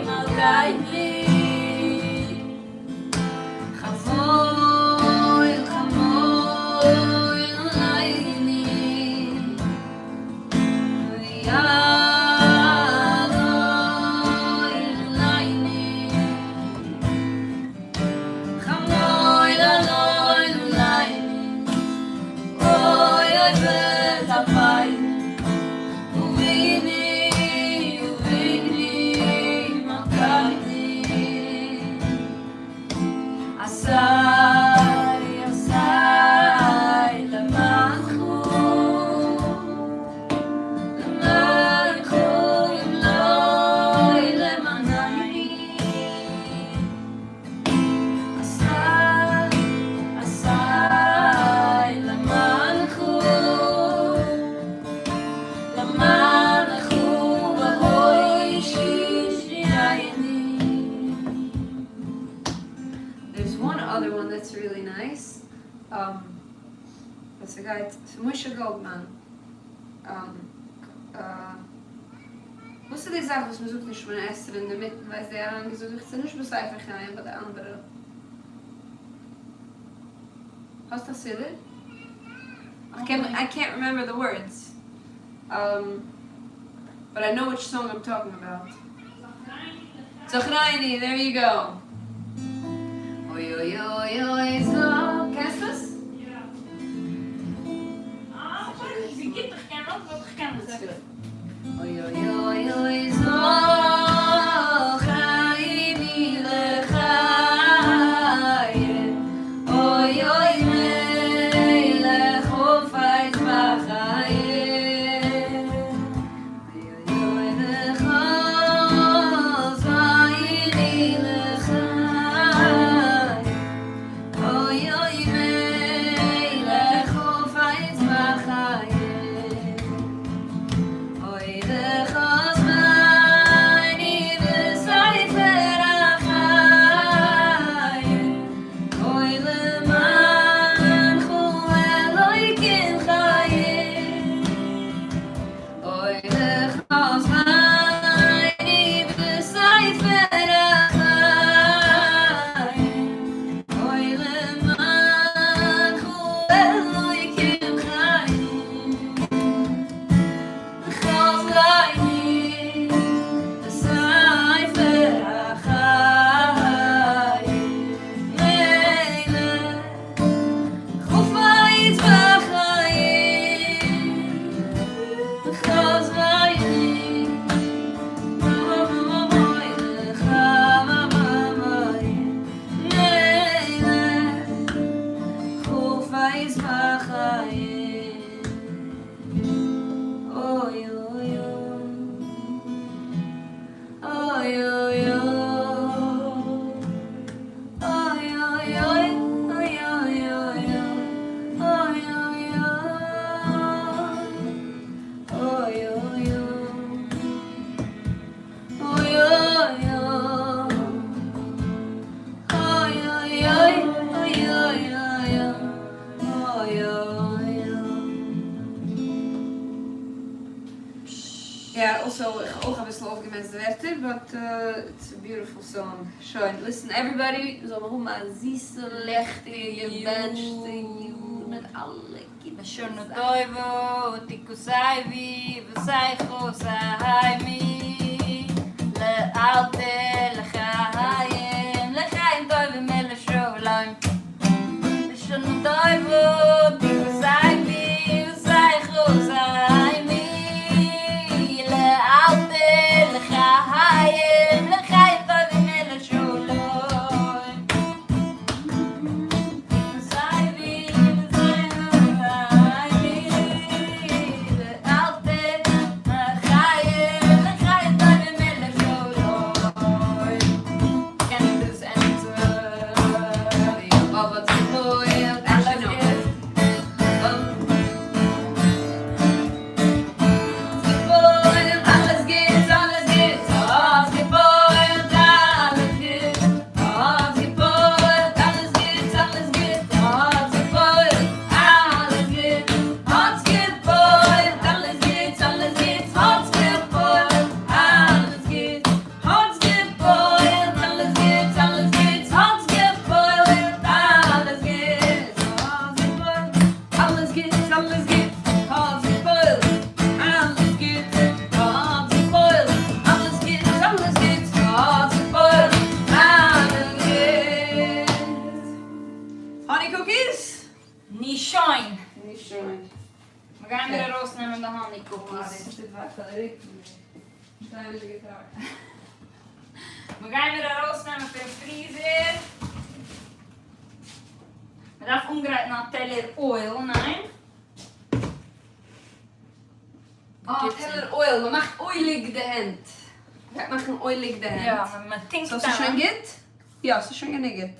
malkaini. Chamoy, chamoy, ulaini. Yaloy, ulaini. Chamoy, laloy, ulaini. Oy, oy, vetapaini. Uvini, Sie geht, Moshe Goldman. Wusste die Sache, was man sucht nicht von Esther in der Mitte, weil sie angesucht sind, nicht bis einfach ein, bei der andere. Hast du das wieder? I can't remember the words. But I know which song I'm talking about. Zochraini, there you go. Oi, oi, oi, oi, so. Kennst du das? Ja. Sie gibt doch kein Land, was ich kann. Oi, oi, oi, oi, so. Chaini lechaye. Oi, oi, melech hofayt bachaye. Oi, oi, oi, lechos, chaini lechaye. Oi, oi, melech hofayt bachaye. Oy lechos mani b'sayfer achayim. Oy leman chu Elokim chayim. Oy lechos mani b'sayfer achayim. Oy leman chu Elokim chayim. Oy, oy, oy, oy, oy, oy, oy, Yeah, also, auch ein bisschen aufgemesst Wörter, but it's a beautiful song. Schön. Listen, everybody, so warum mal süße, lechte, gewünschte Jür mit alle Kinder. Schöne Teuvo, Tikusaivi, Vesaicho, Sahaimi, Lealte, Lechayim, Lechayim Teuvo, Mele Sholam. Schöne Teuvo, Tikusaivi, Vesaicho, Sahaimi, Lealte, Lechayim, Lechayim Teuvo, Mele Sholam. Tikusaivi, Vesaicho, Sahaimi, Lealte, Lechayim, Lechayim Teuvo, Mele Sholam. Can you do this answer? Aber die Boy, actually no. Alles geht, alles geht. Alles geht, alles geht. Alles geht, alles geht, alles geht. Alles geht, alles geht. Alles geht, alles geht, alles geht. Alles geht, alles geht. Alles geht, alles geht, alles geht. Alles geht, alles geht. Alles geht, alles geht. Alles geht, alles geht. Alles geht, alles geht. Honey cookies? Nicht schön. Nicht schön. Wir gehen wieder rausnehmen die Honey Cookies. Wir gehen wieder rausnehmen für den Freezer. Man darf umgreifen nach Teller Oil, nein? Teller oil. Man macht oilig de hand. Ja, machen oilig de hand. Ja, man tinkt So, ist es schon geht? Ja, es ist schon genügt.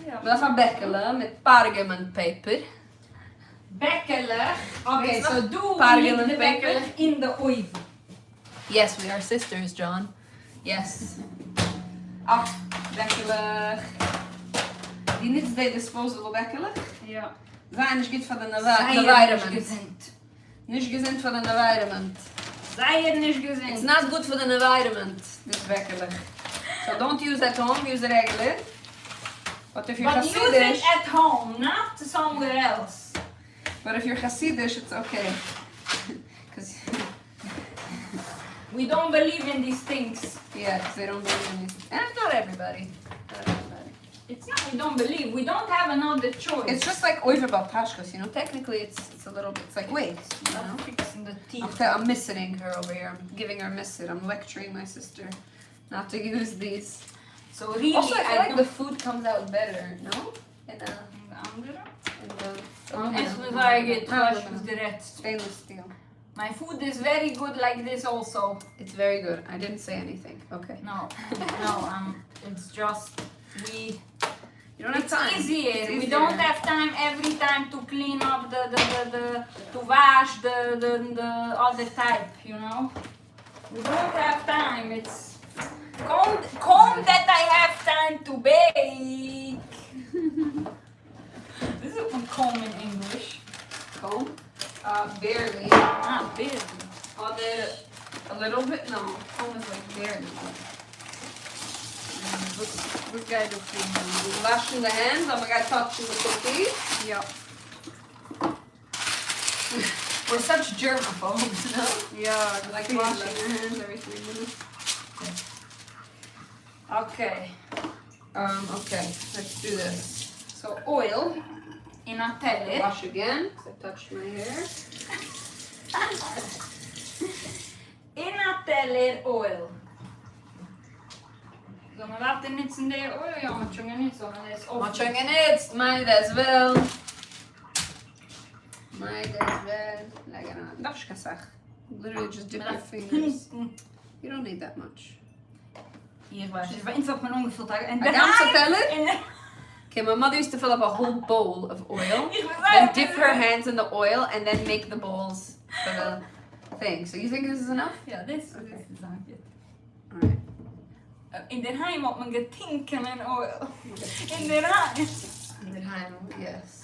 Ja. We gaan bekkelen met parchment paper. Bekkeler. Okay, so do parchment de paper. bekkeler in de oven. Yes, we are sisters, John. Yes. Bekkelig. Die niet de disposable bekkelig. Ja. Sei nicht gut für den Sei nicht environment. gesund. Nicht gesund für den environment. Sei nicht It's gesund. not good for the environment, this wirklich. So don't use at home, use it regular. But if you're But use it Hasidish, at home, not somewhere else. but if you're Hasidish, it's okay. Because We don't believe in these things. yeah, because they don't believe in these. And not everybody. Not everybody. It's not we don't believe. We don't have another choice. It's just like Oiver Pashkas, you know. Technically, it's a little bit. It's like waste, you know. I'm fixing the teeth. I'm missing her over here. I'm giving her a miss. I'm lecturing my sister not to use these. So really, Also, I feel like don't- the food comes out better, no? In the Essen waar je het was de red. stainless steel. My food is very good like this also. It's very good. I didn't say anything. Okay. No, it's just we. You don't have It's time. easier. It's We don't have time every time to clean up the to wash the other type, you know. We don't have time. It's come that I have time to bake. This is one comb in English. Comb? Barely. Ah, barely. A little bit? No. Comb is like barely. This guy looks clean. Washing the hands. Oh my god, touching the cookies. Yeah. We're such germaphobes, no? Yeah, like washing your hands every 3 minutes. Okay. Okay, let's do this. So oil. In a teller. Wash again, because I touched my hair. In a teller oil. Ska man vatten nicht in der oil? Ja, man tjungar nicht så, men det är så. Watching it, might as well. Might as well. Like, that's kasach. Literally just dip your fingers. You don't need that much. Hier was het. Waarin zat mijn ongevuld uit? En I got to tell it. in de... Okay, my mother used to fill up a whole bowl of oil, Ik then dip her hands in the oil, and then make the balls for the thing. So you think this is enough? Ja, dit is Okay. zaakje. Alright. In den heim op mijn getinken en oil. In den heim. Yes.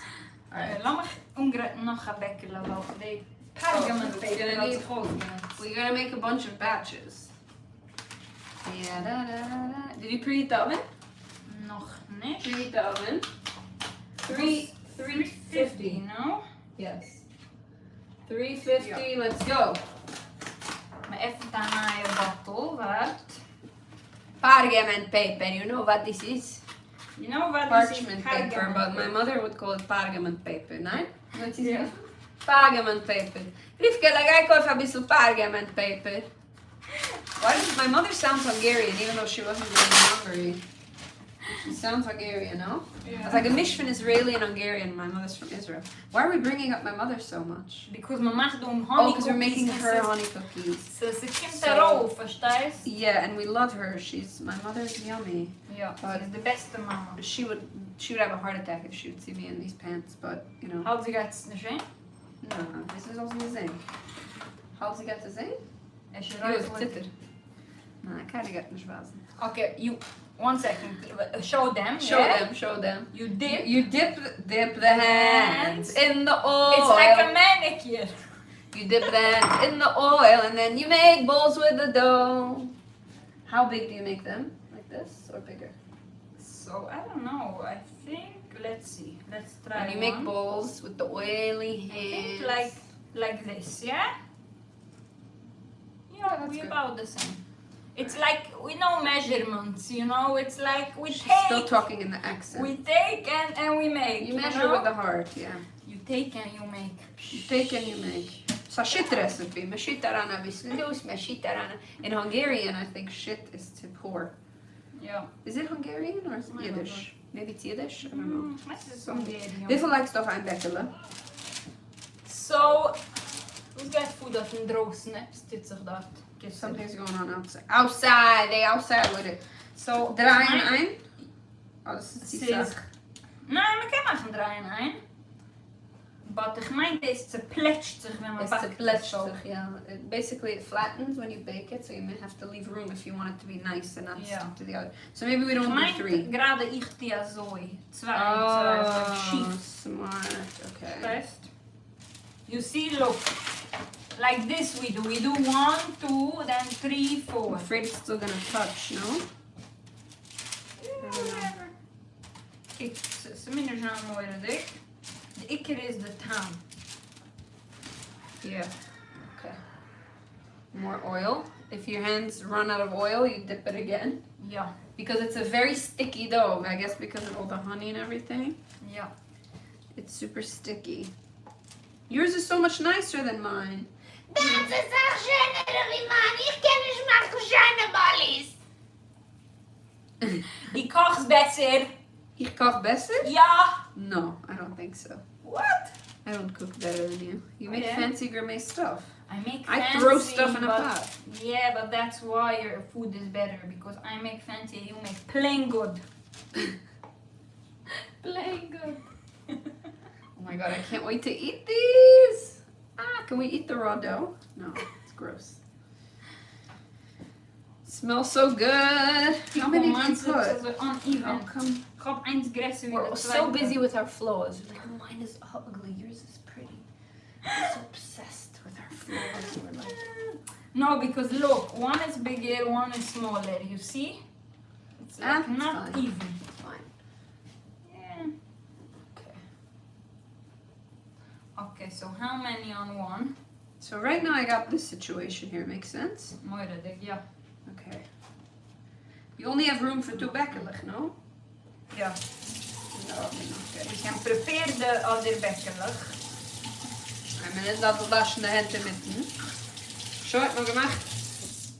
Alright. Laat me ongret nog gaan bekkelen lopen. Die pergament we're gonna dat need- groot. We're gonna make a bunch of batches. Yeah, da, da, da, da. Did you preheat the oven? Nog niet. Preheat the oven. 350. you know? Yes. 350. Let's go. Maar even daarna je bottle, wat? Parchment paper. You know what this is? You know what Parchment paper, but my mother would call it parchment paper. Nein? What is Yeah. it? Parchment paper. Rivka, like I call a bisschen parchment paper. Why does my mother sound Hungarian even though she wasn't born in Hungary? She sounds Hungarian, no? It's like a mix from Israeli and Hungarian. My mother's from Israel. Why are we bringing up my mother so much? Because we maakt doen Oh, honey because we're making cookies. her honey cookies. Ze komt So- erop, verstaat? Yeah, and we love her. My mother's yummy. Ja, ze is de beste mama. She would have a heart attack if she would see me in these pants, but you know. Houdt zich uit de zin? No, this is also the same. How's it got to say? Als je Oh, ruikt it's wordt- titter. No, I kinda got nishvazen. Okay, you... One second. Show them, Show yeah? them, show them. You dip. You dip the hands in the oil. It's like a manicure. You dip the hands in the oil and then you make balls with the dough. How big do you make them? Like this or bigger? So, I don't know. I think... Let's see. Let's try And you make one. balls with the oily I think hands. like this, yeah? Yeah, that's we good. about the same. It's like we know measurements, you know. It's like we She's take, still talking in the accent. we take and we make. You measure know? with the heart, yeah. You take and you make. You take and you make. So shit recipe. Mashitarana bislus, mashitarana. In Hungarian, I think shit is to pour. Yeah. Is it Hungarian or is it I don't Yiddish? Maybe it's Yiddish? I don't know. This is Hungarian. Hoeveel lijkt toch aan bekkelen? So, who's got food of een droog snaps? Dit zich dat. Something's going on outside. Outside! They outside with it. So, draaien ein. Oh, das ist die Says- Sache. Nee, we kunnen gaan draaien, hè? But ich meinte, es zerplätscht sich, wenn man It's backt. a pletchtig, yeah. Basically, it flattens when you bake it, so you may have to leave room if you want it to be nice and not Yeah. stick to the other. So maybe we don't do Meint 3. gerade ich die so. 2, Oh, schief. smart. Okay. First. You see, look. Like this we do. We do 1, 2, then 3, 4. I'm afraid it's still gonna touch, no? Whatever. It's minder zijn mooier dik. De ikke is the town. Yeah. Okay. More oil. If your hands run out of oil, you dip it again. Ja. Because it's a very sticky dough, I guess because of all the honey and everything. Ja. It's super sticky. Yours is so much nicer than mine. Das ist auch schöner wie man. Ich kann nicht machen schöne Bollies. Die koch's besser. Ich koch besser? Ja. No, I don't think so. What? I don't cook better than you. You make Okay. fancy gourmet stuff. I make I fancy, throw stuff in a but- pot. Yeah, but that's why your food is better. Because I make fancy and you make plain good. Plain good. Oh my god, I can't wait to eat these. Can we eat the raw dough? No, it's gross. Smells so good. How many did you put? We're uneven. Oh, come. Ik heb eins gressen wie We're de so tweede. busy with our flows. We're like, mine is ugly, yours is pretty. We're so obsessed with our flows. We're like, No, because look, one is bigger, one is smaller. You see? It's like It's not fine. even. It's fine. Yeah. Okay. Okay, so how many on one? So right now I got this situation here. Makes sense? Mooi dat ik, ja. Okay. You only have room for 2 bekelig, no? Ja. No, okay. We can prepare the other bekelig. I'm gonna dat waschen de handen mitten. Zo, ik heb nog gemaakt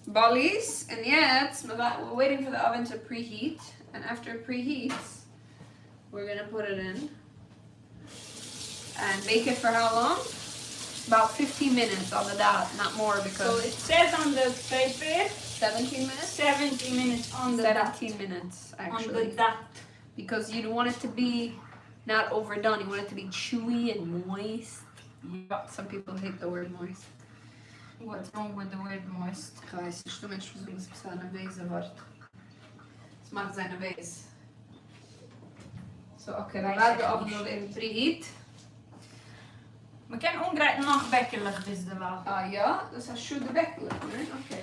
ballies. And yet, we're waiting for the oven to preheat. And after it preheats, we're gonna put it in. And bake it for how long? About 15 minutes on the dot, not more So because it says on the paper 17 minutes? 70 minutes on the dot. 17 minutes On actually. the dot. Because you don't want it to be not overdone. You want it to be chewy and moist. Ja. Some people hate the word moist. What's wrong with the word moist? Guys, ich tue mich versuchen, dass es eine Weise wird. Es macht seine Weise. So, okay, dann laten wir oven nog even preheat. We kunnen ongrijpen nog bekelig bis de wel. Ah ja, dus als je de bek ligt, ne? Oké.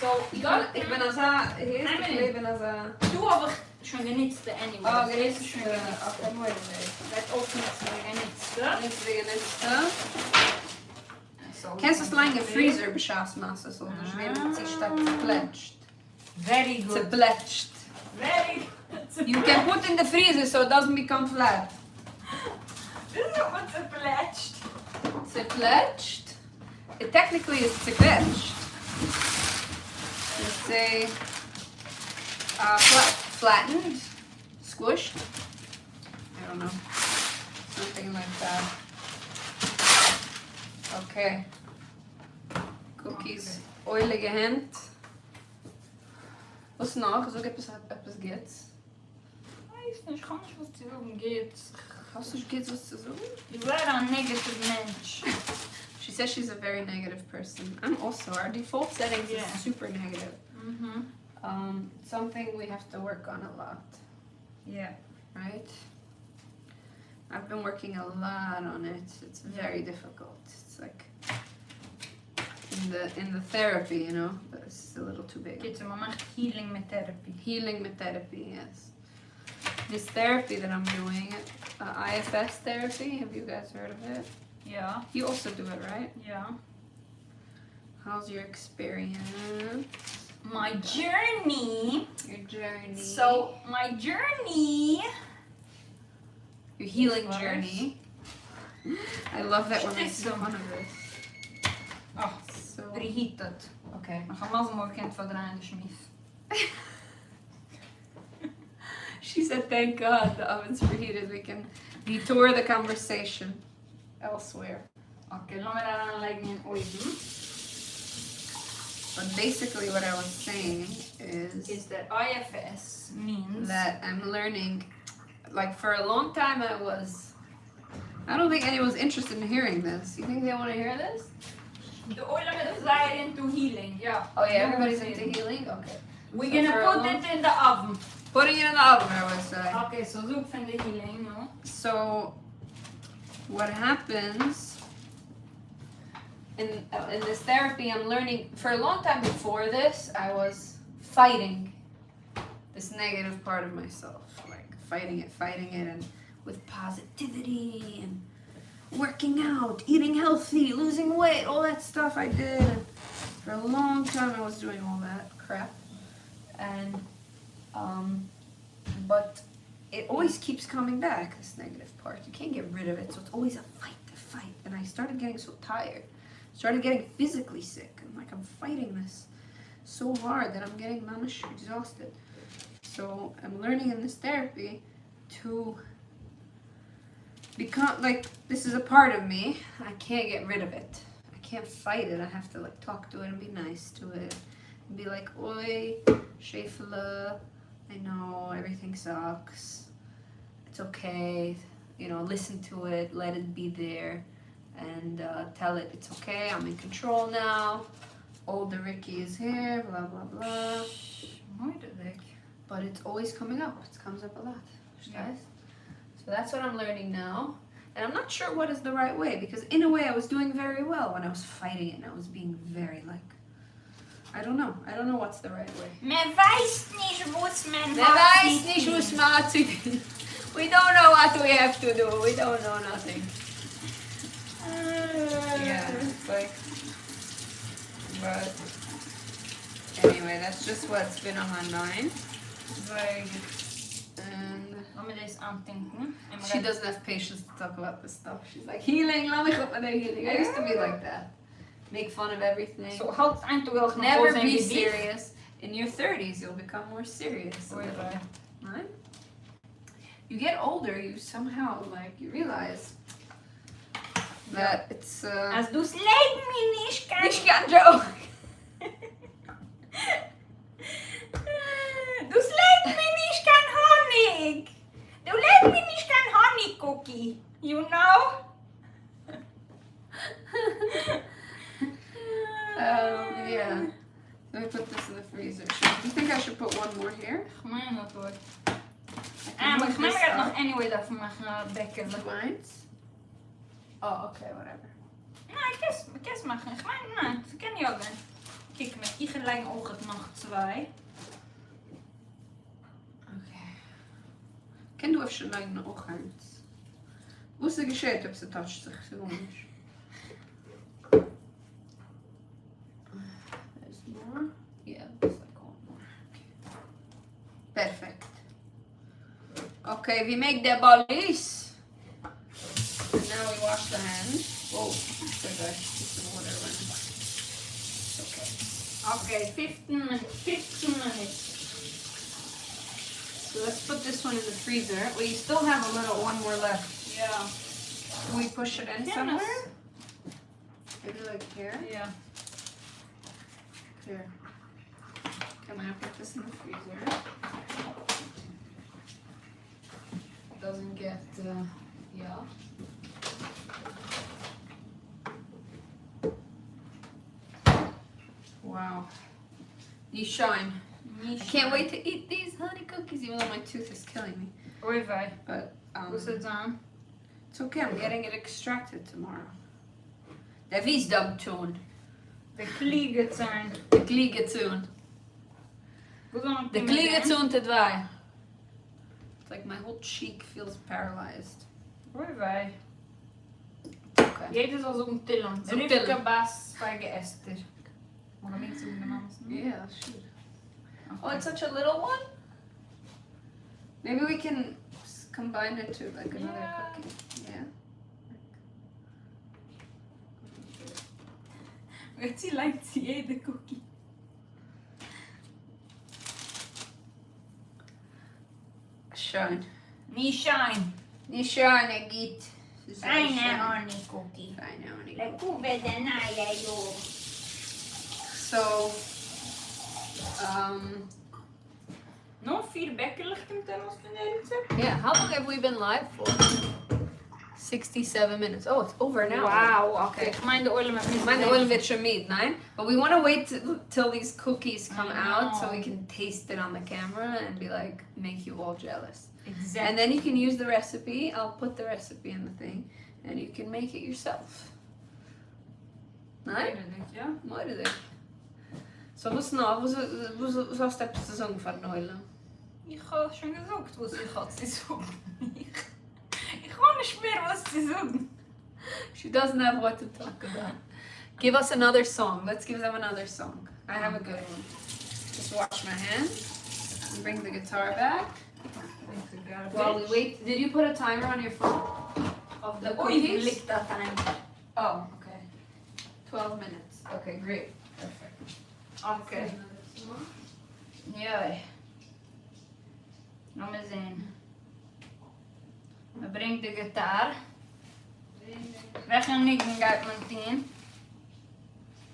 So, Ik ben als a, eerst ik leven als a... Du habe ich schon genitzte anyway. Oh, Das gereden ist is schon oké, genitzte. mooi geweest. Dat ook niet genitzte. Niet wegen het, So, Kennst du das lange Freezer beschaafsmassen, so dus weer met zich staat gepletcht. Very good. Gepletcht. Very good. You can put in the freezer so it doesn't become flat. This is what the pledged. Gepletcht? It technically is gepletcht. Let's say flattened, squished. I don't know, something like that. Okay. Cookies, oilige hand. Was noch? So etwas geht's. Weiß nicht, kann nicht, was zu sagen geht. Hast du geht's was zu sagen? You were a negative mensch. She says she's a very negative person. I'm also. Our default settings Yeah. is super negative. Mhm. Something we have to work on a lot, Yeah. right? I've been working a lot on it. It's very difficult. It's like in the therapy, you know, but it's a little too big. Kids, mama maakt healing met therapy. Healing with therapy, yes. This therapy that I'm doing, IFS therapy. Have you guys heard of it? Ja. You also do it, right? Ja. How's your experience? My journey. Your journey. So, my journey. your healing Flowers. journey. I love that when they This make one. fun of it. Oh, So preheated. okay. Maar ga maar mooi kent verdraaien de schmief. She said, "Thank God the oven's preheated. We can detour the conversation elsewhere." Oké, laat me daar aan lijken in olie doen. But basically, what I was saying is That IFS means that I'm learning. Like for a long time, I was I don't think anyone's interested in hearing this. You think they want to hear this? The oil met desire into healing, yeah. Oh yeah, everybody's into healing? Okay. We're So gonna for a put long- it in the oven. Putting it in the oven, I would say. Okay, so zoek van de healing, no? So, what happens in this therapy, I'm learning, for a long time before this, I was fighting this negative part of myself. Like, fighting it, and with positivity, and working out, eating healthy, losing weight, all that stuff I did. And for a long time, I was doing all that crap. And, but it always keeps coming back, this negative part. You can't get rid of it, so it's always a fight. And I started getting so tired. Started getting physically sick. I'm like, I'm fighting this so hard that I'm getting mamish exhausted. So I'm learning in this therapy to become, like, this is a part of me. I can't get rid of it. I can't fight it. I have to, like, talk to it and be nice to it. And be like, oi, shefela, I know everything sucks. It's okay. You know, listen to it, let it be there, and tell it it's okay, I'm in control now. Older Riki is here, blah, blah, blah. But it's always coming up. It comes up a lot. Yeah. So that's what I'm learning now. And I'm not sure what is the right way, because in a way I was doing very well when I was fighting it and I was being very, like, I don't know what's the right way. Men weiß nicht, was man Man weiß nicht, was man zu tun. We don't know what we have to do. We don't know nothing. Yeah, it's like, but anyway, that's just what's been on my mind. Very good. And Laat me deze aandenken. she doesn't have patience to talk about this stuff. She's like, healing, laat me op met de healing. I used to be like that. Make fun of everything. Zo houdt het eind toch wel Never be serious. In your 30s, you'll become more serious. Right? You get older, you somehow, like, you realize that it's, Als du slecht me niet kan. Ich kann joke. Du slecht me niet kan honig. Du leert me niet kan honey cookie. You know? Yeah. Let me put this in the freezer. Do you think I should put one more here? Gemeen dat wordt. I Maar can gemeen move gaat this nog up. anyway daarvan mag bekken. Mine's? Oh, okay, whatever. Nou, ik kes maar geen gemeen. Nee, dat ken je ook niet. Kijk, met die gelijk ogen nog twee. Okay. Ken du öfter eigene Ochhans? Wusste gescheit, ob sie toucht sich so nicht. There's more. Yeah, there's like one more. Okay. Perfect. Okay, we make the ballies. And now we wash the hands. Oh, sorry, just some water running. It's okay. Okay, 15 minutes. So let's put this one in the freezer. We still have one more left. Yeah. Can we push it in somewhere? Maybe like here? Yeah. Here. Can I put this in the freezer? It doesn't get, yeah. Wow. You shine. I can't wait to eat these honey cookies, even though my tooth is killing me. Oei, wij. But Hoe is het dan? it's okay. I'm getting it extracted tomorrow. Der wisdom tune. De kliegen zijn. The kligetune. Hoe dan ook The die met kligetune te dwaaien. It's like my whole cheek feels paralyzed. hem? Oei, wij. Okay. Jeet is als een tillen. Zo'n Rivka tillen. Bas, Feige Esther. Mag ik niet zoeken de naam? Yeah, shoot. Oh, it's such a little one? Maybe we can combine it to like another Yeah. cookie. Yeah. Weet je, lijkt ze de cookie. Shine. Niet shine. Niet shine, giet. Fijne honey cookie. Fine honey. Le kube de naaien, joh. So, Nog 4 bekken ligt hem ten als van de recept. yeah, how long have we been live for? 67 minutes. Oh, it's over now. Wow, okay. Ich meine, die Oil mit Meine Oil wird schon mit, nein? But we want to wait till these cookies come out so we can taste it on the camera and be like, make you all jealous. Exactly. And then you can use the recipe. I'll put the recipe in the thing and you can make it yourself. Nein? Ja. Mooi. So, was noch? Was hast du etwas zu sagen von Neulen? Ich habe schon gesagt, was ich habe zu sagen. Ich kann nicht mehr was zu sagen. She doesn't have what to talk about. Give us another song. Let's give them another song. I have a good one. Just wash my hands and bring the guitar back. While we wait, did you put a timer on your phone? Of the cookies? Lick that time. Oh, okay. 12 minutes. Okay, great. Perfect. Okay. Ja. Lass mal sehen. Man bringt die Gitarre. Welche Nicken geht man ziehen?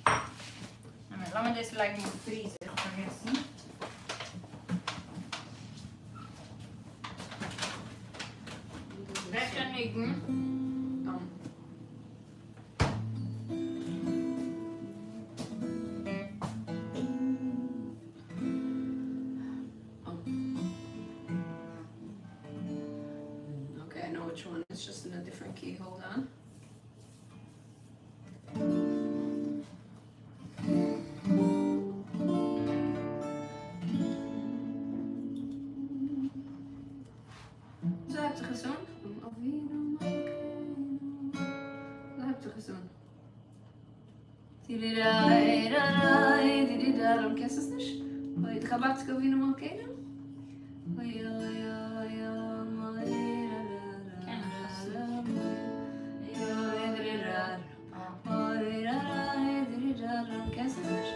Lass mal das gleich in den Freezer vergessen. Welche Nicken? Okay, I know which one. It's just in a different key. Hold on. So heb je gezongen? Wat heb je gezongen? Kennst du das nicht? Ich habe es wie nochmal kennen. Kennst du das nicht?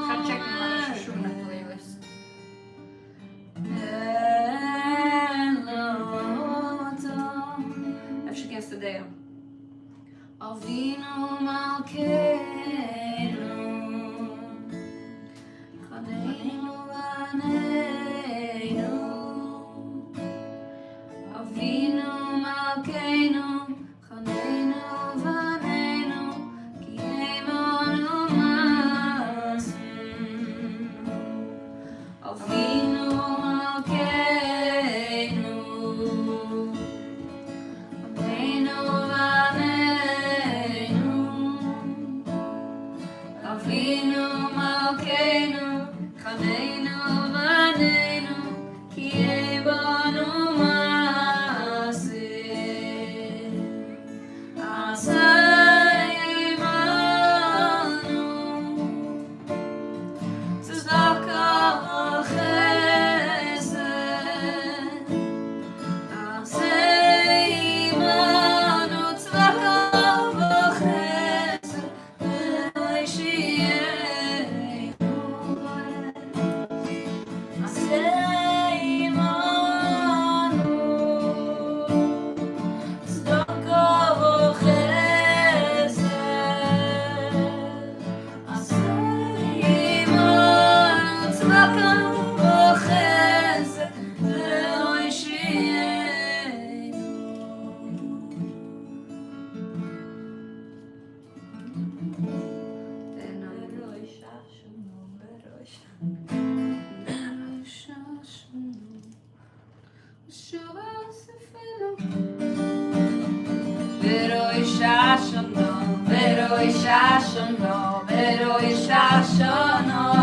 Ga checken maar als je zo'n playlist. Even against the day. Avinu Malkeinu, Chaneinu Vaneinu. Avinu Malkeinu, Chaneinu Vaneinu, Ki Eimonu Masim. Avinu Malkeinu, Chaneinu Vaneinu. Avinu Malkeinu, Chaneinu Vaneinu, Ki Eimonu Masim. Aseimanu, Tzedaka v'chesed. Aseimanu, Tzedaka v'chesed, v'yishienu. Aseimanu, Tzedaka v'chesed. Aseimanu, Tzedaka v'chesed, v'yishienu. Then Rosh Hashanah,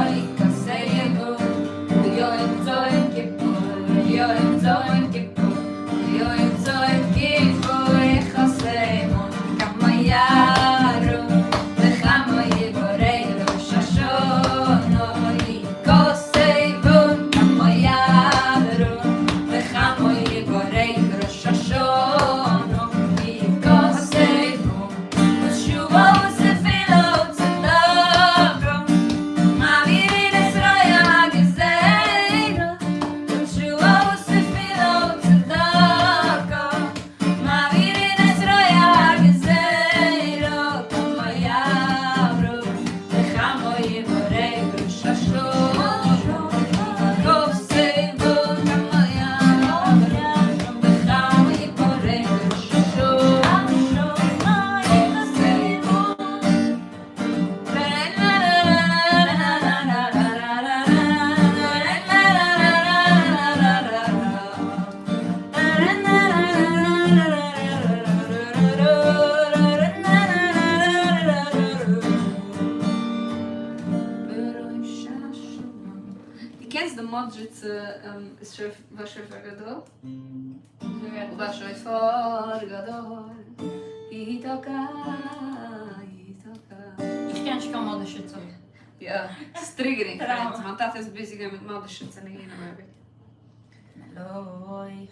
ist בשופר גדול? ובשופר גדול יתוקה. Ich kenn schon Modeschützer. Ja, es ist triggering, friends. Man tat ist busy mit Modeschützen hin, aber Meloi,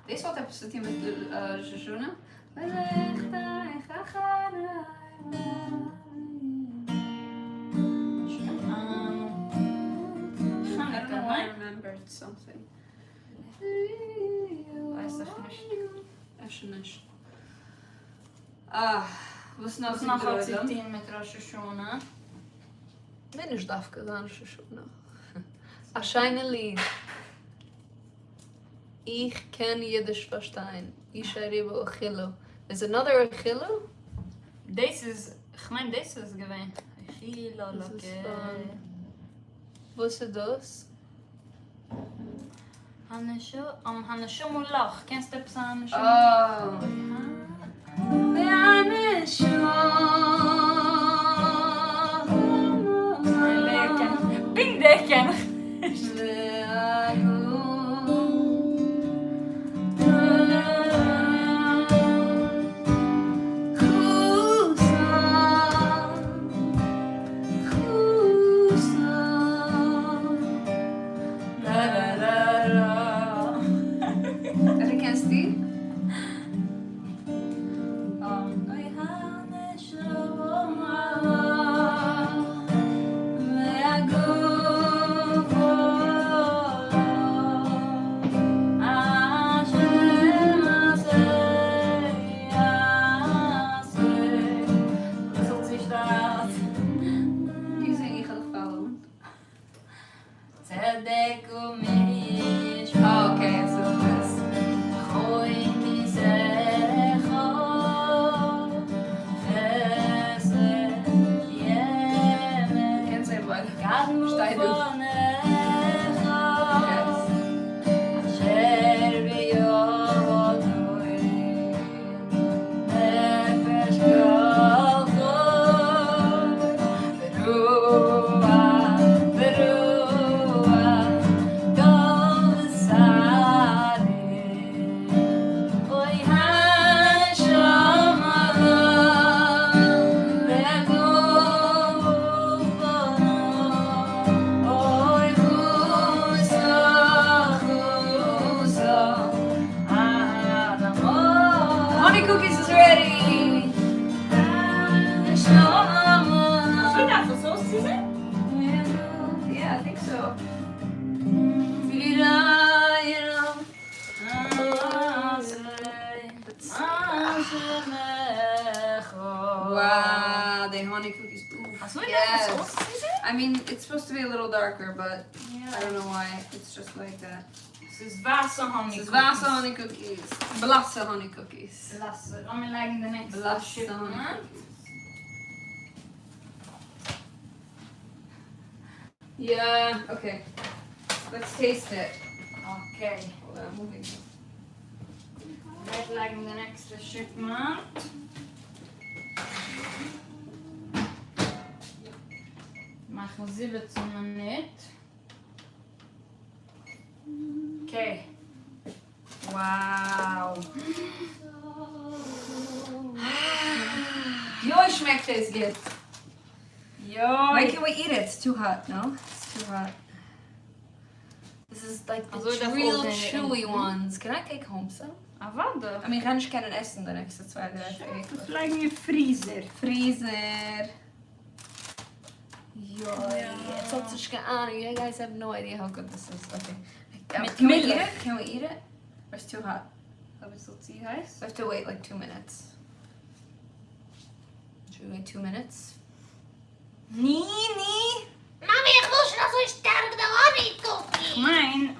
Deze wat heb je met Rosh Hashana? I remembered something. Weiß ich nicht. Was noch zitieren mit Rosh Hashana? Bin ich darf gesagt Rosh Hashana. A shine Lied. Ich kann Jiddisch verstehen. Ich schreibe Achillo. Is another Achillo? Das ist, ich meine, das ist gewesen. Was ist das? Hannesho Mulach. Kennst du das Hannesho? Oh. Pink der ken ich. Kennst du die? Die zing ich gefallen. Oh, okay, so this. Can't say what. Stein du. Honey cookies is ready! Yeah, I think so. Wow, the honey cookies. Oof. Yes. I mean, it's supposed to be a little darker, but I don't know why. It's just like that. This is Vasa honey. This is Vasa honey cookies. Blassa honey cookies. Lasse. Om vi lägger den extra Blassa kyckling. honey cookies. Yeah, okay. Let's taste it. Okej. Hold on, moving. Vi lägger den extra kyckling. Machen 17 Minuten. Okay. Wow. Yo, schmeckt es gut. Yo. Why can't we eat it? It's too hot, no? It's too hot. This is like the Also, das real wollte- chewy ones. Can I take home some? Ah, warte. I mean, kann ich keinen essen, die nächsten 2, 3, 4. Das legen wir Freezer. Freezer. Yo, Yeah. it's all such good honor. You guys have no idea how good this is. Okay. Mit Can we eat Milch. it? Can we eat it? Or it's too hot? Har vi så till heiß? We have to wait like 2 minutes. Should we wait 2 minutes? Nee. Mami, ich will schon so stark der Honey cookie. Mein,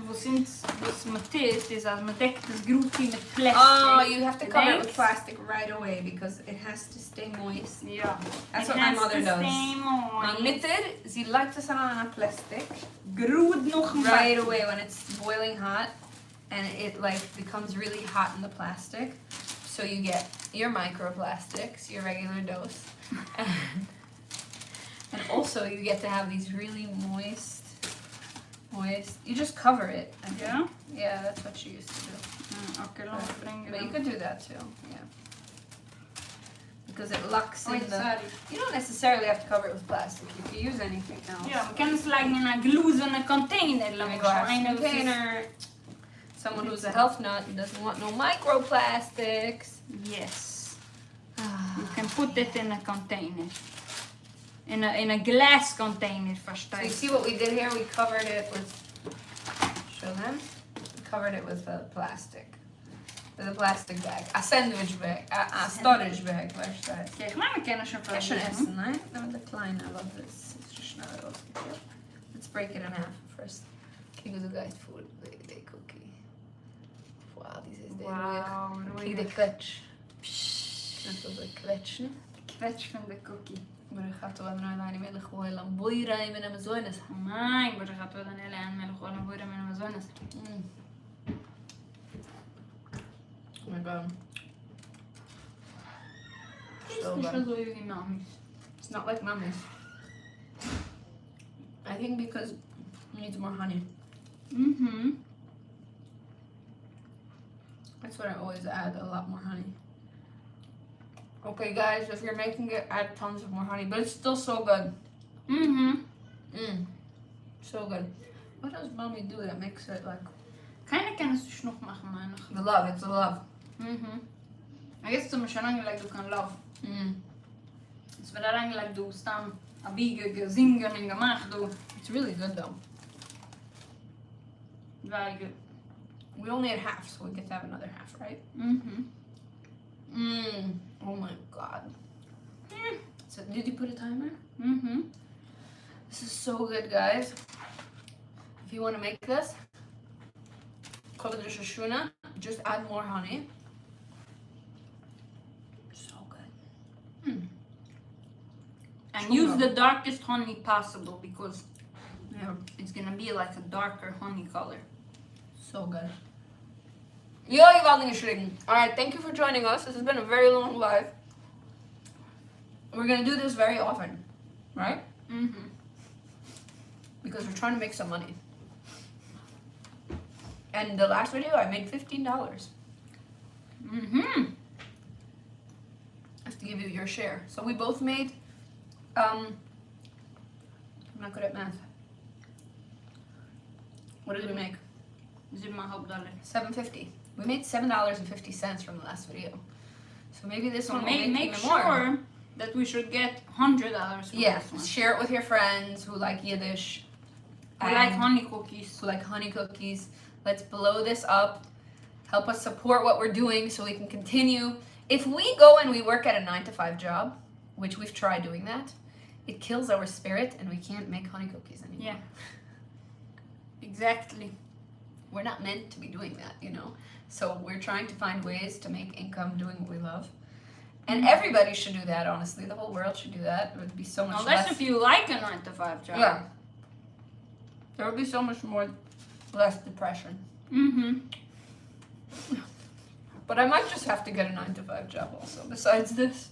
was man tut, ist, als man deckt das Gruti mit Plastik. Oh, you have to cover it with Thanks. plastic right away because it has to stay moist. Ja. That's It what my has mother to does. stay moist. Mijn mitter, sie legt het aan plastic Groot nog een right away when it's boiling hot, and it like becomes really hot in the plastic. So you get your microplastics, your regular dose, and also you get to have these really moist. You just cover it. I think. Ja? Yeah, that's what she used to do. Oké, laat me brengen. But you could do that too. Yeah. Because it locks in the. sorry. You don't necessarily have to cover it with plastic. You can use anything else. Ja, man kan het leggen in een gloezende container. Let Laat me me go have gewoon some een container. Someone who's a health nut and doesn't want no microplastics. Yes. You can put it in a container. In a glass container, So you verstaan. see what we did here? We covered it with. Show them. We covered it with a plastic. With a plastic bag. A sandwich bag. A storage bag. Verstaan. Kijk, maar we kennen ze Cash and essen, right? Let me decline. I love this. It's just not a Let's break it in half first. Kijk hoe de guys food. De cookie. Wow, die is de Wauw, Kijk de klets. Dat is de kletsje. Fetch von der Cookie. Bracha טובה ומתוקה מלך העולם בוירה מן המזונס. Mein, Bracha Toda Nele an Melech Olam Boira Min Amazonas. Oh my god. Ist So nicht good. so wie Mamis. It's not like mommy's. I think because it needs more honey. Mhm. That's what I always add, a lot more honey. Okay guys, if you're making it, add tons of more honey, but it's still so good. Mhm. So good. What does mommy do that makes it like Keine kann es noch machen, meine ich. the love? It's the love. Mhm. I guess zum Beispiel angelegt, du kann Love. Es wird angelegt, du stamm abbiege, gesingen und gemacht, du. It's really good though. Very good. We only had half, so we get to have another half, right? Mhm. Oh my god. So did you put a timer? Mhm. This is so good, guys. If you want to make this, call it Rosh Hashana, just add more honey. So good. And use the darkest honey possible because Yeah, it's gonna be like a darker honey color. so good. Alright, thank you for joining us. This has been a very long live. We're gonna do this very often, right? Mhm. Because we're trying to make some money. And the last video, I made $15. Mhm. I have to give you your share. So we both made, I'm not good at math. What did we make? $7,500. $7.50. We made $7.50 from the last video. So maybe this So one will make make even more. sure that we should get $100 for Yeah, this one. share it with your friends who like Yiddish. We like and honey cookies. who like honey cookies. Let's blow this up. Help us support what we're doing so we can continue. If we go and we work at a 9-to-5 job, which we've tried doing that, it kills our spirit and we can't make honey cookies anymore. Yeah. Exactly. We're not meant to be doing that, you know? So we're trying to find ways to make income doing what we love. And everybody should do that, honestly. The whole world should do that. It would be so much Unless less. if you like a 9-to-5 job. Yeah. There would be so much more less depression. Mhm. But I might just have to get a 9-to-5 job also, besides this.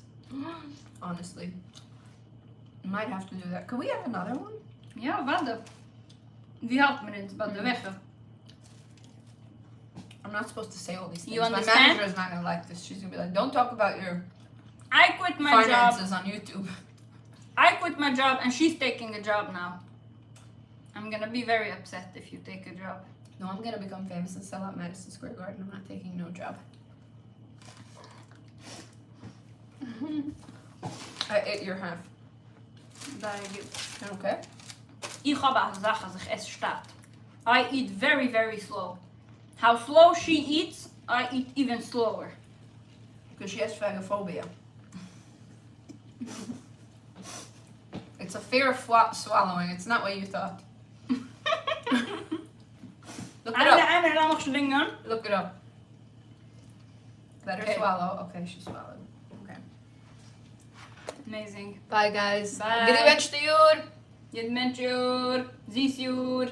Honestly. Might have to do that. Could we have another one? Ja, warte. Wie helpt me dit? Bij de weg. I'm not supposed to say all these things. You My understand? manager is not going to like this. She's going to be like, don't talk about your I quit my job. finances on YouTube. I quit my job and she's taking a job now. I'm gonna be very upset if you take a job. No, I'm going to become famous and sell out Madison Square Garden. I'm not taking no job. I ate your half. Very good. Okay. Ich habe eine Sache, als ich esse statt. I eat very, very slow. How slow she eats, I eat even slower. Because she has phagophobia. It's a fear of swallowing. It's not what you thought. Look it up. En er dan nog zo'n dingen. Look it up. Let her Okay. swallow. Okay, she swallowed. Okay. Amazing. Bye, guys. Bye. Gedi wenste jur. Je bent jur, zies jur.